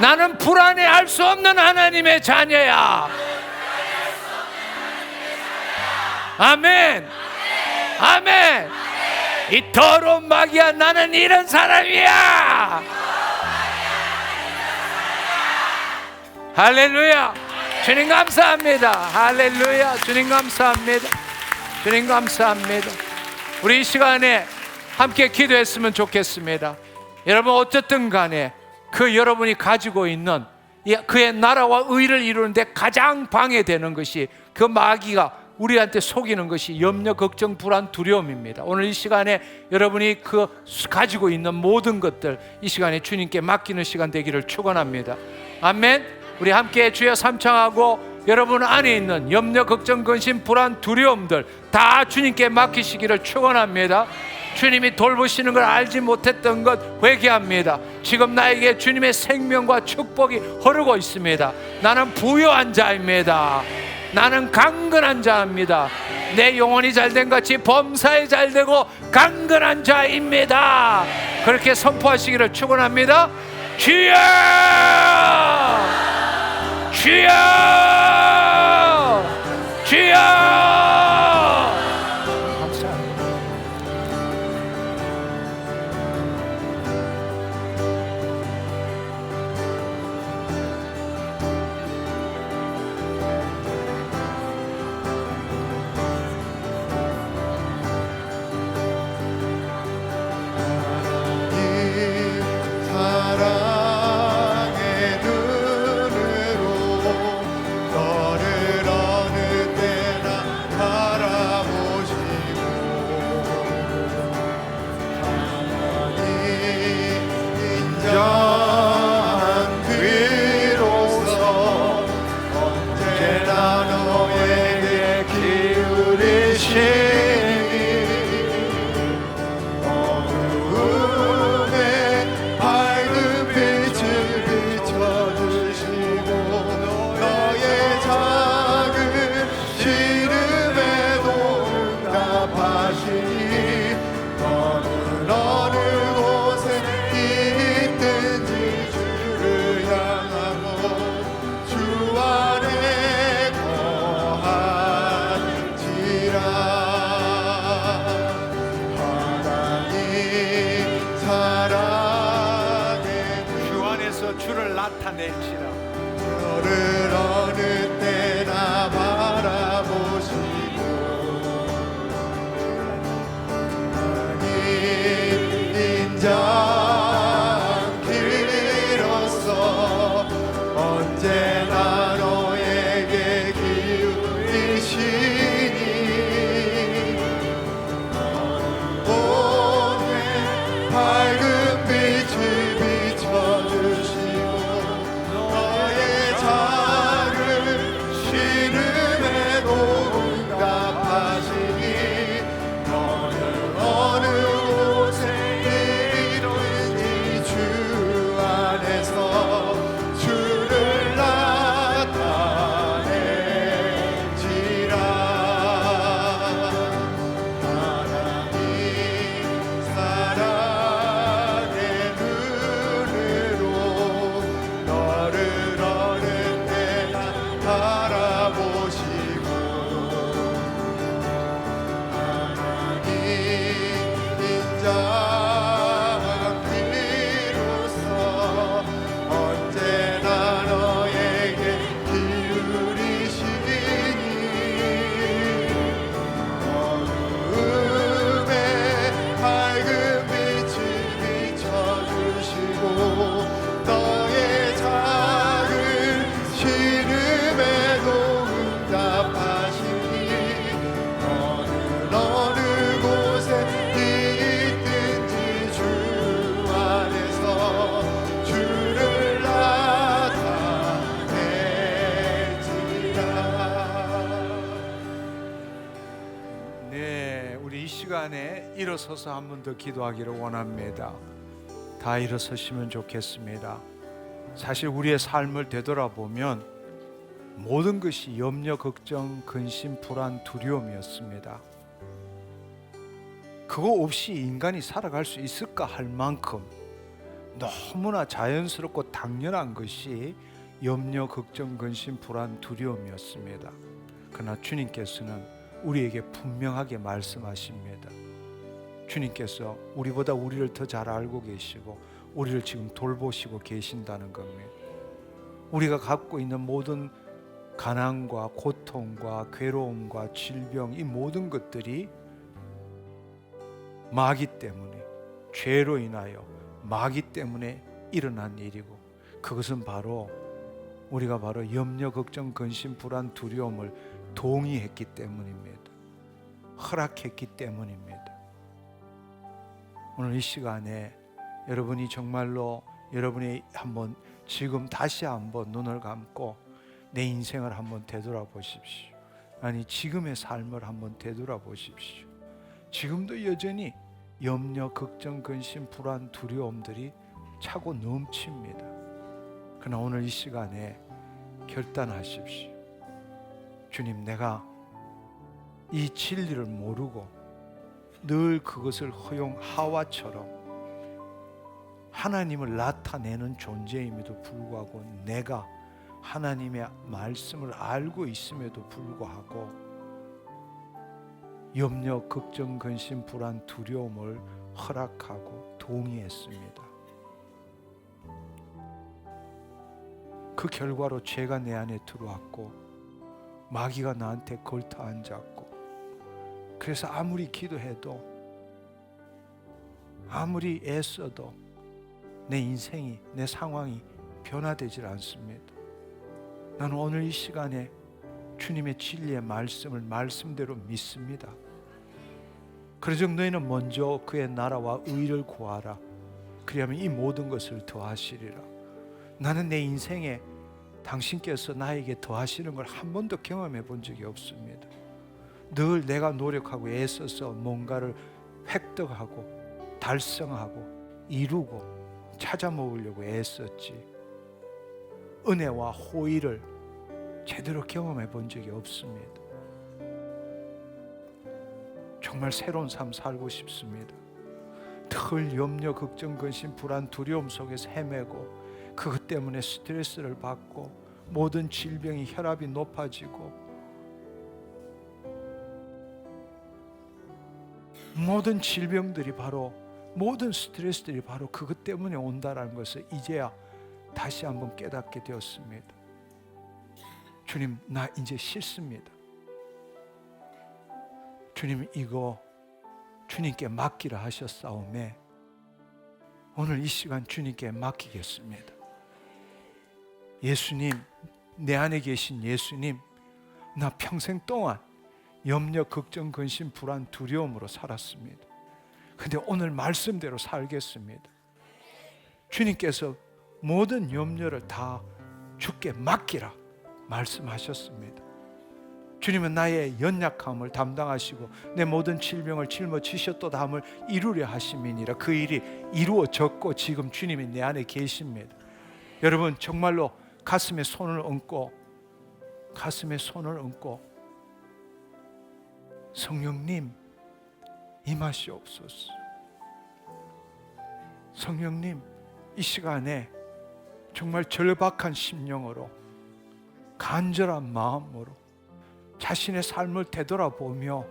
나는 불안해할 수 없는 하나님의 자녀야. 아멘. 아멘. 이 더러운 마귀야, 나는 이런 사람이야. 할렐루야. 주님 감사합니다. 할렐루야. 주님 감사합니다. 주님 감사합니다. 우리 이 시간에 함께 기도했으면 좋겠습니다. 여러분, 어쨌든 간에 그 여러분이 가지고 있는 그의 나라와 의를 이루는데 가장 방해되는 것이, 그 마귀가 우리한테 속이는 것이 염려, 걱정, 불안, 두려움입니다. 오늘 이 시간에 여러분이 그 가지고 있는 모든 것들, 이 시간에 주님께 맡기는 시간 되기를 축원합니다. 아멘. 우리 함께 주여 삼창하고 여러분 안에 있는 염려, 걱정, 근심, 불안, 두려움들 다 주님께 맡기시기를 축원합니다. 주님이 돌보시는 걸 알지 못했던 것 회개합니다. 지금 나에게 주님의 생명과 축복이 흐르고 있습니다. 나는 부유한 자입니다. 나는 강건한 자입니다. 내 영혼이 잘된 같이 범사에 잘되고 강건한 자입니다. 그렇게 선포하시기를 축원합니다. 주여! 주여! 주여! 주를 나타낼지라. 너를 어느 때나 바라보시고 하나님 인자기로서 언제나 너에게 기울이시니 오늘 밝은 빛을 비춰주시고 너의 작은 신음에도 응답하시니 너는 어느 곳에 있든지 주 안에서 주를 나타낼지라. 하나님 사랑의 눈으로 너를 어느 때나 바라보시고 하나님 인자기로서 언제나 너에게 기울이시니 어두움에 밝은 빛을 비춰주시고 너의 작은 신음에도 응답하시니 너는 어느 곳에 있든지 주 안에서 주를 나타낼지라. 네, 우리 이 시간에 일어서서 한 번 더 기도하기를 원합니다. 다 일어서시면 좋겠습니다. 사실 우리의 삶을 되돌아보면 모든 것이 염려, 걱정, 근심, 불안, 두려움이었습니다. 그거 없이 인간이 살아갈 수 있을까 할 만큼 너무나 자연스럽고 당연한 것이 염려, 걱정, 근심, 불안, 두려움이었습니다. 그러나 주님께서는 우리에게 분명하게 말씀하십니다. 주님께서 우리보다 우리를 더 잘 알고 계시고 우리를 지금 돌보시고 계신다는 겁니다. 우리가 갖고 있는 모든 가난과 고통과 괴로움과 질병, 이 모든 것들이 마귀 때문에, 죄로 인하여 마귀 때문에 일어난 일이고, 그것은 바로 우리가 바로 염려, 걱정, 근심, 불안, 두려움을 동의했기 때문입니다. 허락했기 때문입니다. 오늘 이 시간에 여러분이 정말로 여러분이 한번 지금 다시 한번 눈을 감고 내 인생을 한번 되돌아보십시오. 아니, 지금의 삶을 한번 되돌아보십시오. 지금도 여전히 염려, 걱정, 근심, 불안, 두려움들이 차고 넘칩니다. 그러나 오늘 이 시간에 결단하십시오. 주님, 내가 이 진리를 모르고 늘 그것을 하와처럼 하나님을 나타내는 존재임에도 불구하고 내가 하나님의 말씀을 알고 있음에도 불구하고 염려, 걱정, 근심, 불안, 두려움을 허락하고 동의했습니다. 그 결과로 죄가 내 안에 들어왔고 마귀가 나한테 걸터 앉았고, 그래서 아무리 기도해도 아무리 애써도 내 인생이, 내 상황이 변화되질 않습니다. 나는 오늘 이 시간에 주님의 진리의 말씀을 말씀대로 믿습니다. 그래서 너희는 먼저 그의 나라와 의를 구하라. 그리하면 이 모든 것을 더하시리라. 나는 내 인생에 당신께서 나에게 더하시는 걸 한 번도 경험해 본 적이 없습니다. 늘 내가 노력하고 애써서 뭔가를 획득하고 달성하고 이루고 찾아 먹으려고 애썼지, 은혜와 호의를 제대로 경험해 본 적이 없습니다. 정말 새로운 삶 살고 싶습니다. 늘 염려, 걱정, 근심, 불안, 두려움 속에서 헤매고 그것 때문에 스트레스를 받고 모든 질병이, 혈압이 높아지고 모든 질병들이 바로, 모든 스트레스들이 바로 그것 때문에 온다라는 것을 이제야 다시 한번 깨닫게 되었습니다. 주님, 나 이제 싫습니다. 주님, 이거 주님께 맡기라 하셨사오매 오늘 이 시간 주님께 맡기겠습니다. 예수님, 내 안에 계신 예수님, 나 평생 동안 염려, 걱정, 근심, 불안, 두려움으로 살았습니다. 근데 오늘 말씀대로 살겠습니다. 주님께서 모든 염려를 다 주께 맡기라 말씀하셨습니다. 주님은 나의 연약함을 담당하시고 내 모든 질병을 짊어지셨도다 함을 이루려 하심이니라. 그 일이 이루어졌고 지금 주님이 내 안에 계십니다. 여러분, 정말로 가슴에 손을 얹고 성령님 임하시옵소서. 성령님, 이 시간에 정말 절박한 심령으로 간절한 마음으로 자신의 삶을 되돌아보며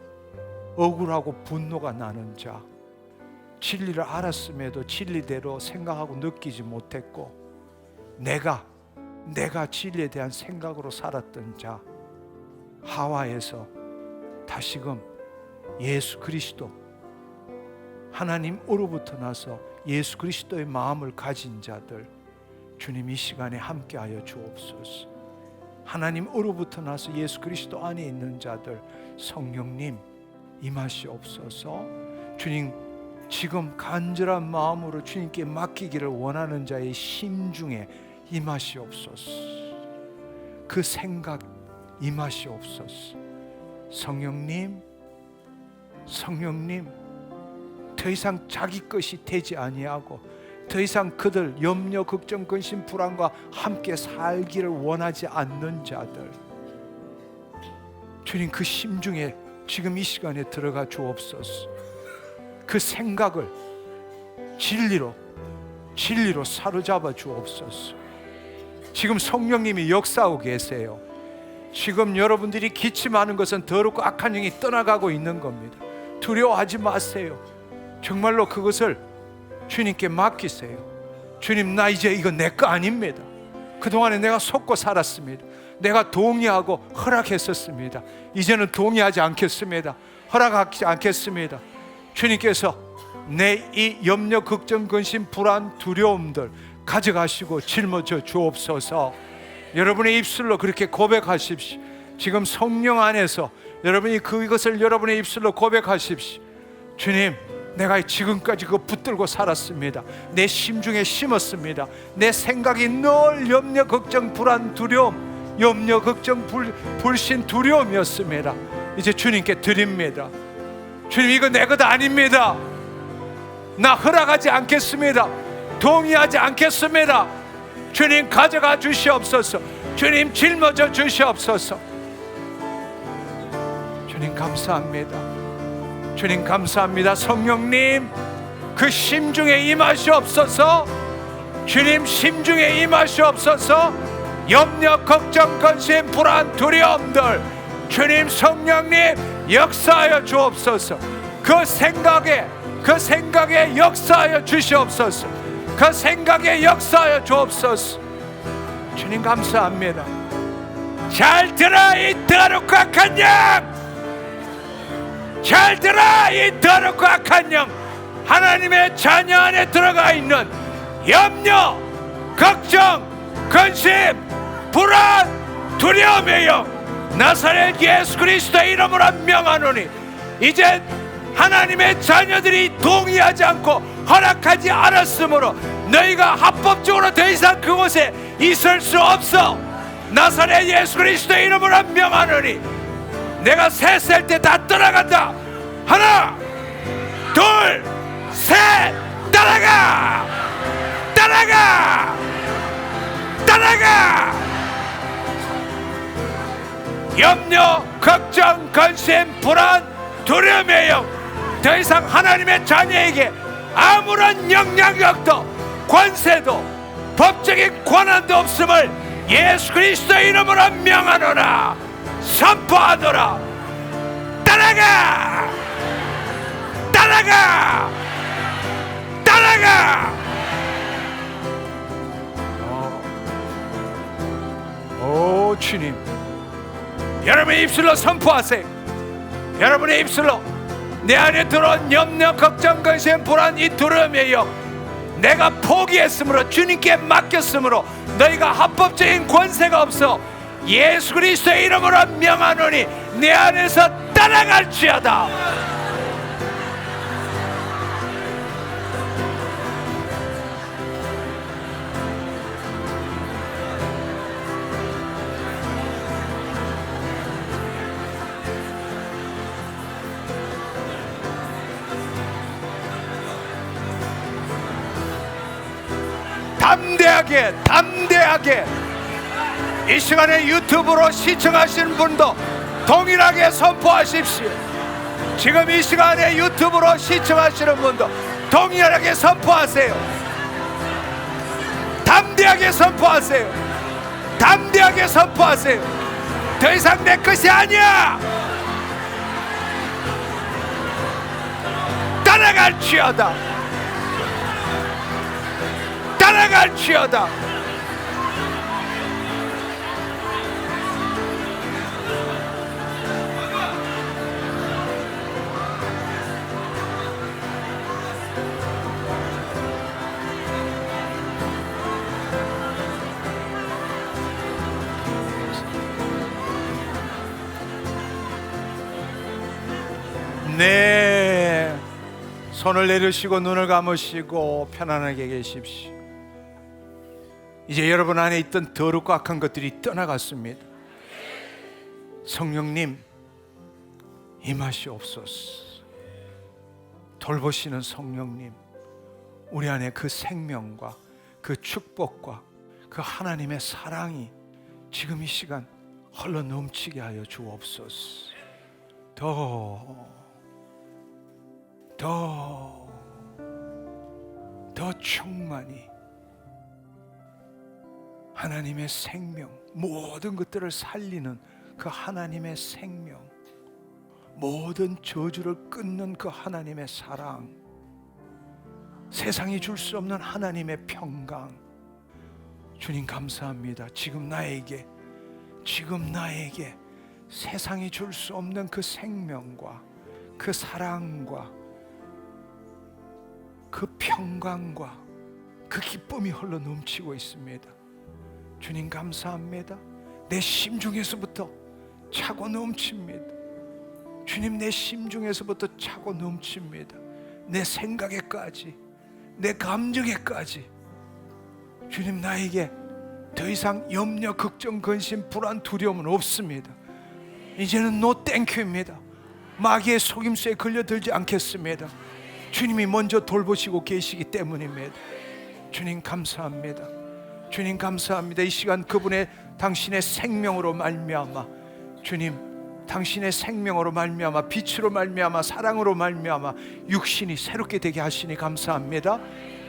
억울하고 분노가 나는 자, 진리를 알았음에도 진리대로 생각하고 느끼지 못했고 내가 진리에 대한 생각으로 살았던 자, 하와에서 다시금 예수 그리스도, 하나님으로부터 나서 예수 그리스도의 마음을 가진 자들, 주님 이 시간에 함께하여 주옵소서. 하나님으로부터 나서 예수 그리스도 안에 있는 자들, 성령님 임하시옵소서. 주님, 지금 간절한 마음으로 주님께 맡기기를 원하는 자의 심중에 임하시옵소서. 그 생각 임하시옵소서. 성령님, 더 이상 자기 것이 되지 아니하고 더 이상 그들 염려, 걱정, 근심, 불안과 함께 살기를 원하지 않는 자들, 주님 그 심중에 지금 이 시간에 들어가 주옵소서. 그 생각을 진리로 사로잡아 주옵소서. 지금 성령님이 역사하고 계세요. 지금 여러분들이 기침하는 것은 더럽고 악한 영이 떠나가고 있는 겁니다. 두려워하지 마세요. 정말로 그것을 주님께 맡기세요. 주님, 나 이제 이거 내 거 아닙니다. 그동안에 내가 속고 살았습니다. 내가 동의하고 허락했었습니다. 이제는 동의하지 않겠습니다. 허락하지 않겠습니다. 주님께서 내 이 염려, 걱정, 근심, 불안, 두려움들 가져가시고 짊어져 주옵소서. 여러분의 입술로 그렇게 고백하십시오. 지금 성령 안에서 여러분이 그것을 여러분의 입술로 고백하십시오. 주님, 내가 지금까지 그거 붙들고 살았습니다. 내 심중에 심었습니다. 내 생각이 늘 염려, 걱정, 불안, 두려움, 염려, 걱정, 불신, 두려움이었습니다. 이제 주님께 드립니다. 주님, 이거 내 것 아닙니다. 나 허락하지 않겠습니다. 동의하지 않겠습니다. 주님, 가져가 주시옵소서. 주님, 짊어져 주시옵소서. 주님, 감사합니다. 주님, 감사합니다. 성령님, 그 심중에 임하시옵소서. 주님, 심중에 임하시옵소서. 염려, 걱정, 근심, 불안, 두려움들 주님, 성령님 역사하여 주옵소서. 그 생각에 역사하여 주시옵소서. 그 생각에 역사하여 주옵소서. 주님, 감사합니다. 잘 들어, 이 더럽고 악한 영. 잘 들어, 이 더럽고 악한 영. 하나님의 자녀 안에 들어가 있는 염려, 걱정, 근심, 불안, 두려움의 영, 나사렛 예수 그리스도의 이름으로 명하노니 이제 하나님의 자녀들이 동의하지 않고 허락하지 않았으므로 너희가 합법적으로 더 이상 그곳에 있을 수 없어. 나사렛 예수 그리스도의 이름으로 명하노니 내가 셋 때 다 떠나간다. 하나, 둘, 셋, 따라가, 따라가, 따라가. 염려, 걱정, 근심, 불안, 두려움의 영, 더 이상 하나님의 자녀에게 아무런 영향력도 권세도 법적인 권한도 없음을 예수 그리스도의 이름으로 명하노라. 선포하노라. 따라가, 따라가, 따라가. 오 주님, 여러분의 입술로 선포하세요. 여러분의 입술로 내 안에 들어온 염려, 걱정, 근심, 불안, 이 두려움의 영, 내가 포기했으므로 주님께 맡겼으므로 너희가 합법적인 권세가 없어 예수 그리스도의 이름으로 명하노니 내 안에서 따라갈지어다. 담대하게 이 시간에 유튜브로 시청하시는 분도 동일하게 선포하십시오. 지금 이 시간에 유튜브로 시청하시는 분도 동일하게 선포하세요. 담대하게 선포하세요. 담대하게 선포하세요. 더 이상 내 것이 아니야. 따라갈지어다. 따라갈지어다. 네, 손을 내리시고 눈을 감으시고 편안하게 계십시오. 이제 여러분 안에 있던 더럽고 악한 것들이 떠나갔습니다. 성령님 임하시옵소서. 돌보시는 성령님, 우리 안에 그 생명과 그 축복과 그 하나님의 사랑이 지금 이 시간 흘러 넘치게 하여 주옵소서. 더 충만히 하나님의 생명, 모든 것들을 살리는 그 하나님의 생명, 모든 저주를 끊는 그 하나님의 사랑, 세상이 줄 수 없는 하나님의 평강. 주님 감사합니다. 지금 나에게 세상이 줄 수 없는 그 생명과 그 사랑과 그 평강과 그 기쁨이 흘러 넘치고 있습니다. 주님 감사합니다. 내 심중에서부터 차고 넘칩니다. 주님, 내 심중에서부터 차고 넘칩니다. 내 생각에까지, 내 감정에까지. 주님, 나에게 더 이상 염려, 걱정, 근심, 불안, 두려움은 없습니다. 이제는 노 땡큐입니다. 마귀의 속임수에 걸려들지 않겠습니다. 주님이 먼저 돌보시고 계시기 때문입니다. 주님 감사합니다. 주님 감사합니다. 이 시간 그분의 당신의 생명으로 말미암아, 주님, 당신의 생명으로 말미암아, 빛으로 말미암아, 사랑으로 말미암아 육신이 새롭게 되게 하시니 감사합니다.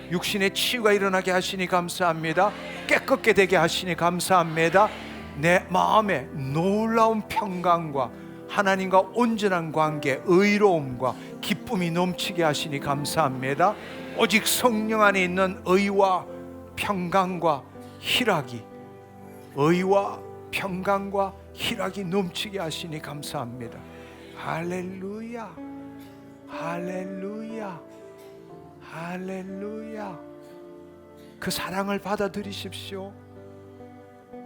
육신의 치유가 일어나게 하시니 감사합니다. 깨끗게 되게 하시니 감사합니다. 내 마음에 놀라운 평강과 하나님과 온전한 관계, 의로움과 기쁨이 넘치게 하시니 감사합니다. 오직 성령 안에 있는 의와 평강과 희락이, 의와 평강과 희락이 넘치게 하시니 감사합니다. 할렐루야, 할렐루야, 할렐루야. 그 사랑을 받아들이십시오.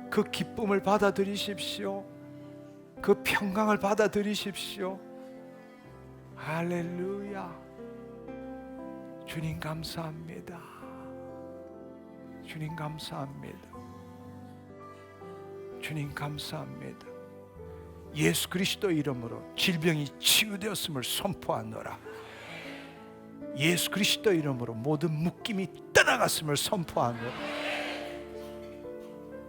그 기쁨을 받아들이십시오. 그 평강을 받아들이십시오. 할렐루야. 주님 감사합니다. 주님 감사합니다. 주님 감사합니다. 예수 그리스도 이름으로 질병이 치유되었음을 선포하노라. 예수 그리스도 이름으로 모든 묶임이 떠나갔음을 선포하노라.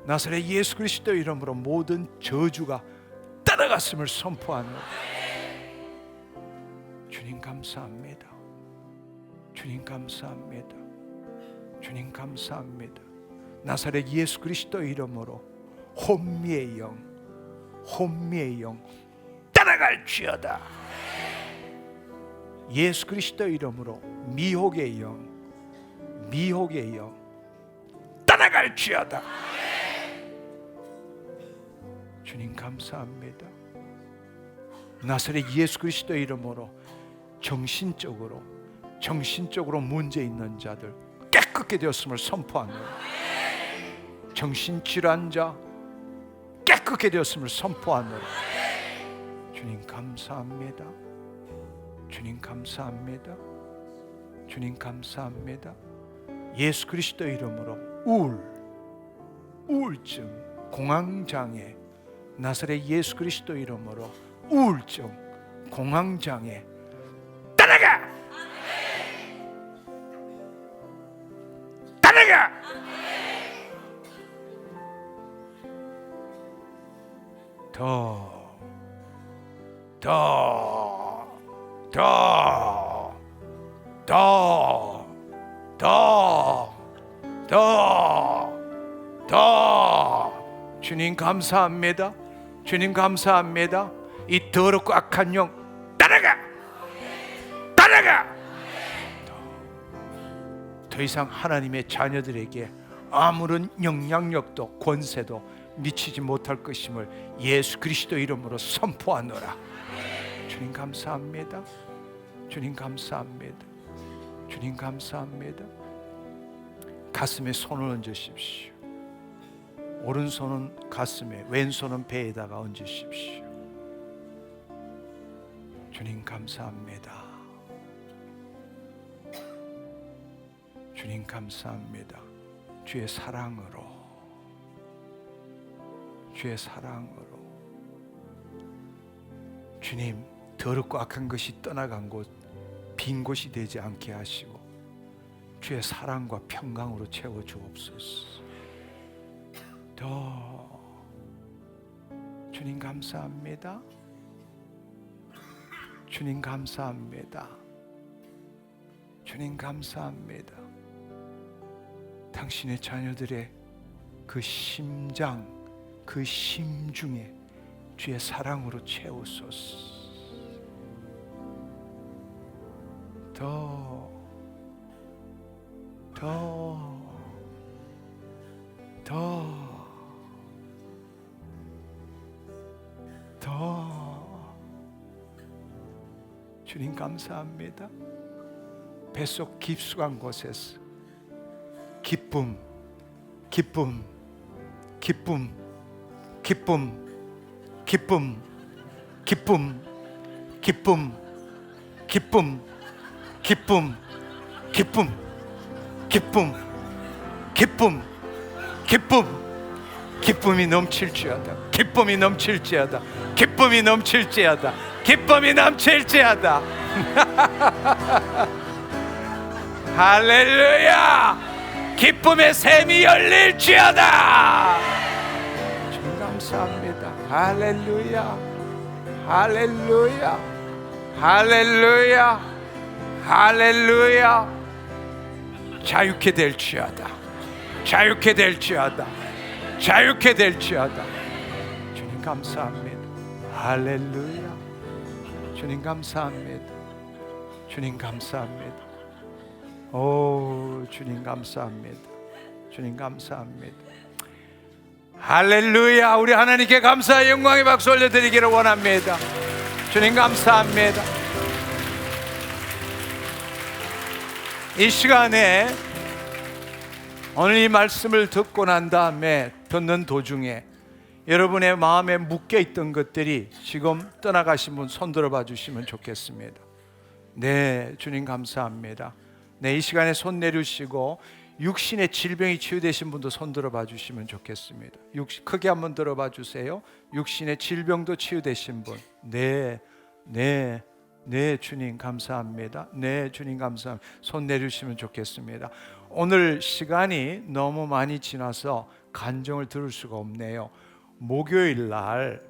나사렛 예수 그리스도 이름으로 모든 저주가 떠나갔음을 선포하노라. 주님 감사합니다. 주님 감사합니다. 주님 감사합니다. 나사렛 예수 그리스도 이름으로 혼미의 영, 혼미의 영 떠나갈지어다. 예수 그리스도 이름으로 미혹의 영, 미혹의 영 떠나갈지어다. 주님 감사합니다. 나사렛 예수 그리스도 이름으로 정신적으로 문제 있는 자들 깨끗게 되었음을 선포하노라. 정신질환자 깨끗게 되었음을 선포하노라. 주님 감사합니다. 주님 감사합니다. 주님 감사합니다. 예수 그리스도 이름으로 우울증, 공황장애, 나사렛 예수 그리스도 이름으로 우울증, 공황장애 떠나가! 떠나가! 더 주님 감사합니다. 주님 감사합니다. 이 더럽고 악한 영 따라가! 따라가! 더 이상 하나님의 자녀들에게 아무런 영향력도 권세도 미치지 못할 것임을 예수 그리스도 이름으로 선포하노라. 주님 감사합니다. 주님 감사합니다. 주님 감사합니다. 가슴에 손을 얹으십시오. 오른손은 가슴에, 왼손은 배에다가 얹으십시오. 주님 감사합니다. 주님 감사합니다. 주의 사랑으로, 주의 사랑으로 주님, 더럽고 악한 것이 떠나간 곳, 빈 곳이 되지 않게 하시고 주의 사랑과 평강으로 채워 주옵소서. 더 주님 감사합니다. 주님 감사합니다. 주님 감사합니다. 당신의 자녀들의 그 심장, 그 심중에 주의 사랑으로 채우소서. 더 주님 감사합니다. 뱃속 깊숙한 곳에서 기쁨 기쁨 기쁨 기쁨 기쁨 기쁨 기쁨 기쁨 기쁨 기쁨 기쁨 기쁨 기쁨 기쁨이 넘칠지어다. 기쁨이 넘칠지어다. 기쁨이 넘칠지어다. 기쁨이 넘칠지어다. 할렐루야. 기쁨의 샘이 열릴지어다. 주님 감사합니다. 할렐루야. 할렐루야. 할렐루야. 할렐루야. 자유케 될지어다. 자유케 될지어다. 자유케 될지어다. 주님 감사합니다. 할렐루야. 주님 감사합니다. 주님 감사합니다. 오, 주님 감사합니다. 주님 감사합니다. 할렐루야. 우리 하나님께 감사의 영광의 박수 올려드리기를 원합니다. 주님 감사합니다. 이 시간에 오늘 이 말씀을 듣고 난 다음에 듣는 도중에 여러분의 마음에 묶여있던 것들이 지금 떠나가신 분 손 들어봐 주시면 좋겠습니다. 네, 주님 감사합니다. 네, 이 시간에 손 내리시고 육신의 질병이 치유되신 분도 손 들어봐 주시면 좋겠습니다. 크게 한번 들어봐 주세요. 육신의 질병도 치유되신 분. 네, 네, 네, 주님 감사합니다. 네, 주님 감사합니다. 손 내리시면 좋겠습니다. 오늘 시간이 너무 많이 지나서 간증을 들을 수가 없네요. 목요일 날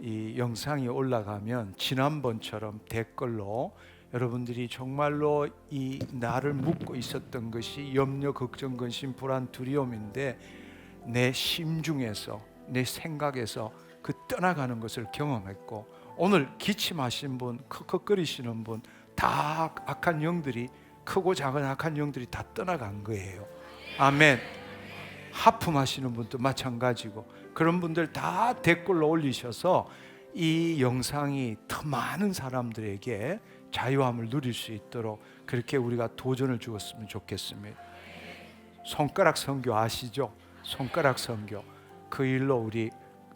이 영상이 올라가면 지난번처럼 댓글로 여러분들이 정말로 이 나를 묶고 있었던 것이 염려, 걱정, 근심, 불안, 두려움인데 내 심중에서 내 생각에서 그 떠나가는 것을 경험했고, 오늘 기침하신 분, 컥컥거리시는 분, 다 악한 영들이, 크고 작은 악한 영들이 다 떠나간 거예요. 아멘. 하품하시는 분도 마찬가지고, 그런 분들 다 댓글로 올리셔서 이 영상이 더 많은 사람들에게 자유함을 누릴 수 있도록 그렇게 우리가 도전을 주었으면 좋겠습니다. 손가락 선교 아시죠? 손가락 선교, 그 일로 우리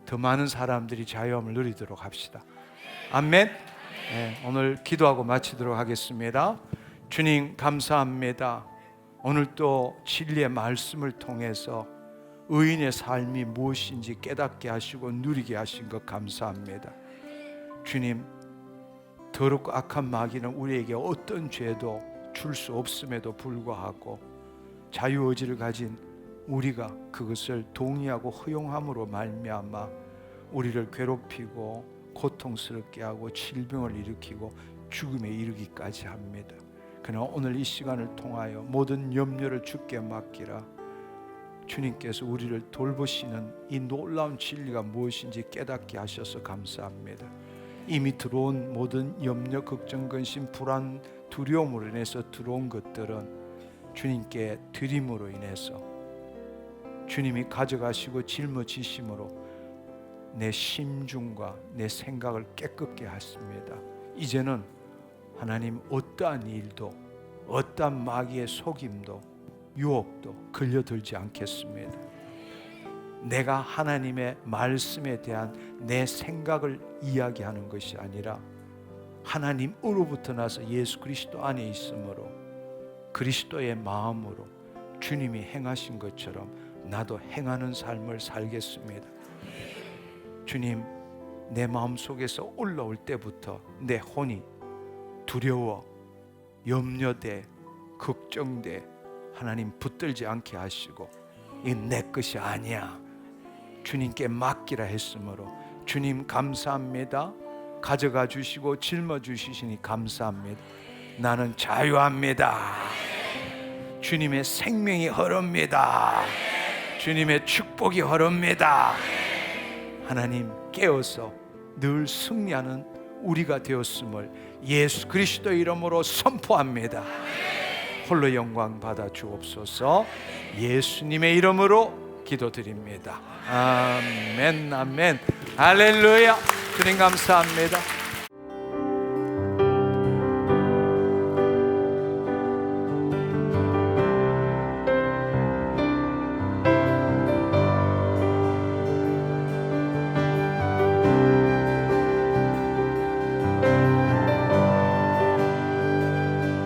더 많은 사람들이 자유함을 누리도록 합시다. 아멘. 네, 오늘 기도하고 마치도록 하겠습니다. 주님 감사합니다. 오늘 또 진리의 말씀을 통해서 의인의 삶이 무엇인지 깨닫게 하시고 누리게 하신 것 감사합니다. 주님, 더럽고 악한 마귀는 우리에게 어떤 죄도 줄 수 없음에도 불구하고 자유의지를 가진 우리가 그것을 동의하고 허용함으로 말미암아 우리를 괴롭히고 고통스럽게 하고 질병을 일으키고 죽음에 이르기까지 합니다. 그러나 오늘 이 시간을 통하여 모든 염려를 주께 맡기라. 주님께서 우리를 돌보시는 이 놀라운 진리가 무엇인지 깨닫게 하셔서 감사합니다. 이미 들어온 모든 염려, 걱정, 근심, 불안, 두려움으로 인해서 들어온 것들은 주님께 드림으로 인해서 주님이 가져가시고 짊어지심으로 내 심중과 내 생각을 깨끗게 하십니다. 이제는 하나님 어떠한 일도, 어떠한 마귀의 속임도, 유혹도 걸려들지 않겠습니다. 내가 하나님의 말씀에 대한 내 생각을 이야기하는 것이 아니라 하나님으로부터 나서 예수 그리스도 안에 있으므로 그리스도의 마음으로 주님이 행하신 것처럼 나도 행하는 삶을 살겠습니다. 주님, 내 마음속에서 올라올 때부터 내 혼이 두려워, 염려돼, 걱정돼 하나님 붙들지 않게 하시고 이 내 것이 아니야, 주님께 맡기라 했으므로 주님 감사합니다. 가져가 주시고 짊어주시니 감사합니다. 나는 자유합니다. 주님의 생명이 흐릅니다. 주님의 축복이 흐릅니다. 하나님 깨어서 늘 승리하는 우리가 되었음을 예수 그리스도의 이름으로 선포합니다. 홀로 영광 받아 주옵소서. 예수님의 이름으로 기도드립니다. 아멘, 아멘, 할렐루야. 주님 감사합니다.